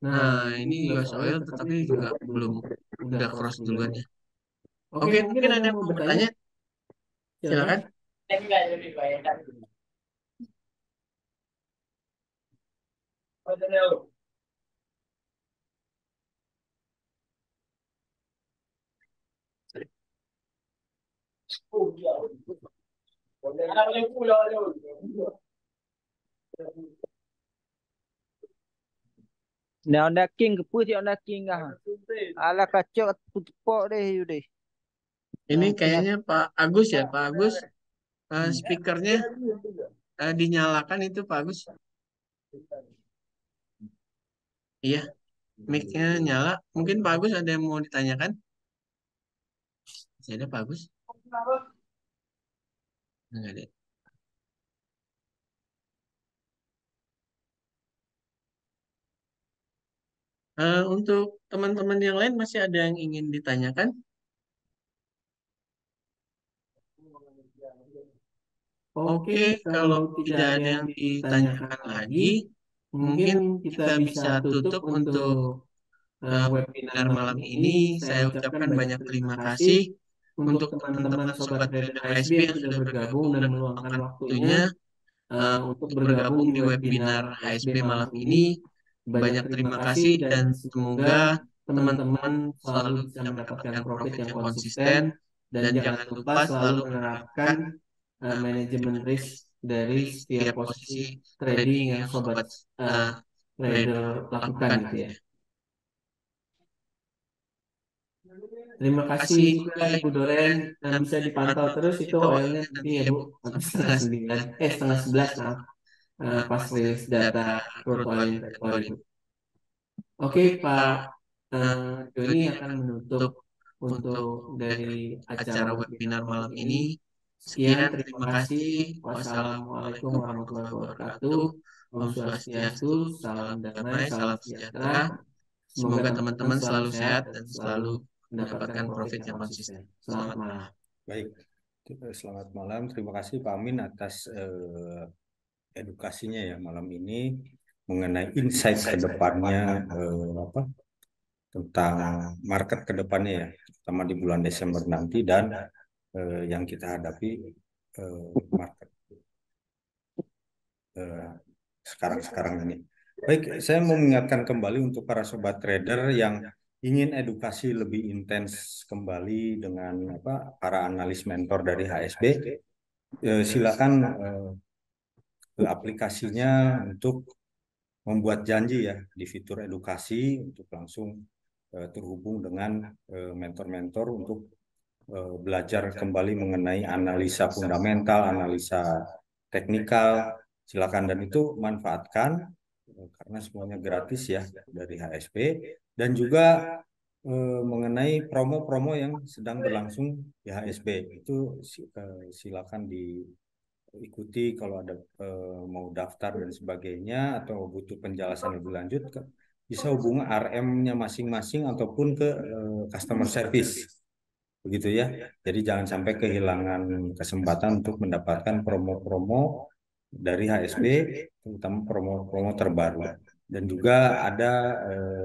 Nah, Nah, ini ini juga juga soil, soil tetapi tetapi juga juga belum belum udah udah cross cross duluan duluan ya. ya. Oke, Oke, mungkin mungkin ada ada yang yang mau mau bertanya? bertanya? Silakan. Silakan. Nah, onda king ke putih onda king ah. Ala kacau putpok deh you deh. Ini Yang kena kayaknya Pak Agus ya, Pak Agus. Speakernya dinyalakan itu Pak Agus. Iya. Mic-nya nyala. Mungkin Pak Agus ada yang mau ditanyakan? Masih ada Pak Agus? Enggak ada. Untuk teman-teman yang lain masih ada yang ingin ditanyakan? Oke, kalau tidak ada yang ditanyakan lagi, mungkin kita bisa tutup untuk webinar malam ini. Saya ucapkan banyak terima kasih untuk teman-teman Sobat Trader HSB yang sudah bergabung dan meluangkan waktunya untuk bergabung di webinar HSB malam ini. Banyak terima kasih dan semoga teman-teman selalu bisa mendapatkan profit yang konsisten dan jangan lupa selalu menerapkan manajemen risk dari setiap posisi trading yang sobat trader lakukan gitu ya. Terima kasih juga Ibu Doren. Bisa dipantau terus itu oilnya nanti ya Bu, sampai setengah 11 maaf. Pas rilis data crude oil inventory itu. Oke Pak Joni akan menutup untuk dari acara webinar malam ini. Sekian, terima kasih. Wassalamualaikum warahmatullahi wabarakatuh. Om Swastiastu, salam damai, salam sejahtera. Semoga teman-teman selalu sehat dan selalu mendapatkan profit yang konsisten. Selamat malam. Baik, selamat malam. Terima kasih Pak Amin atas edukasinya ya malam ini mengenai insight ke depannya tentang market ke depannya ya, terutama di bulan Desember nanti dan yang kita hadapi market sekarang ini. Baik, saya mau mengingatkan kembali untuk para sobat trader yang ingin edukasi lebih intens kembali dengan para analis mentor dari HSB, silakan ke aplikasinya untuk membuat janji ya di fitur edukasi untuk langsung terhubung dengan mentor-mentor untuk belajar kembali mengenai analisa fundamental, analisa teknikal. Silakan dan itu manfaatkan karena semuanya gratis ya dari HSB dan juga mengenai promo-promo yang sedang berlangsung di HSB itu silakan diikuti kalau ada mau daftar dan sebagainya atau butuh penjelasan lebih lanjut bisa hubungi RM-nya masing-masing ataupun ke customer service begitu ya. Jadi jangan sampai kehilangan kesempatan untuk mendapatkan promo-promo dari HSB, terutama promo-promo terbaru. Dan juga ada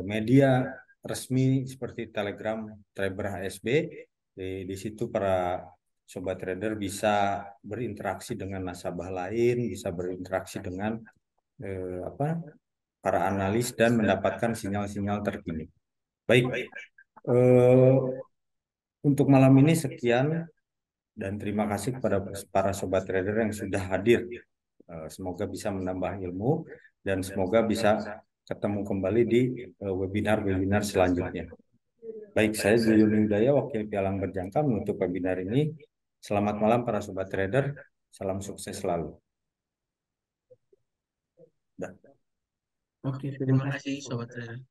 media resmi seperti Telegram Trader HSB. Di situ para sobat trader bisa berinteraksi dengan nasabah lain, bisa berinteraksi dengan para analis dan mendapatkan sinyal-sinyal terkini. Baik, untuk malam ini sekian dan terima kasih kepada para sobat trader yang sudah hadir. Semoga bisa menambah ilmu dan semoga bisa ketemu kembali di webinar-webinar selanjutnya. Baik, saya Zuyul Hidayah, Wakil Pialang Berjangka menutup webinar ini. Selamat malam para sobat trader, salam sukses selalu. Oke, terima kasih sobat trader.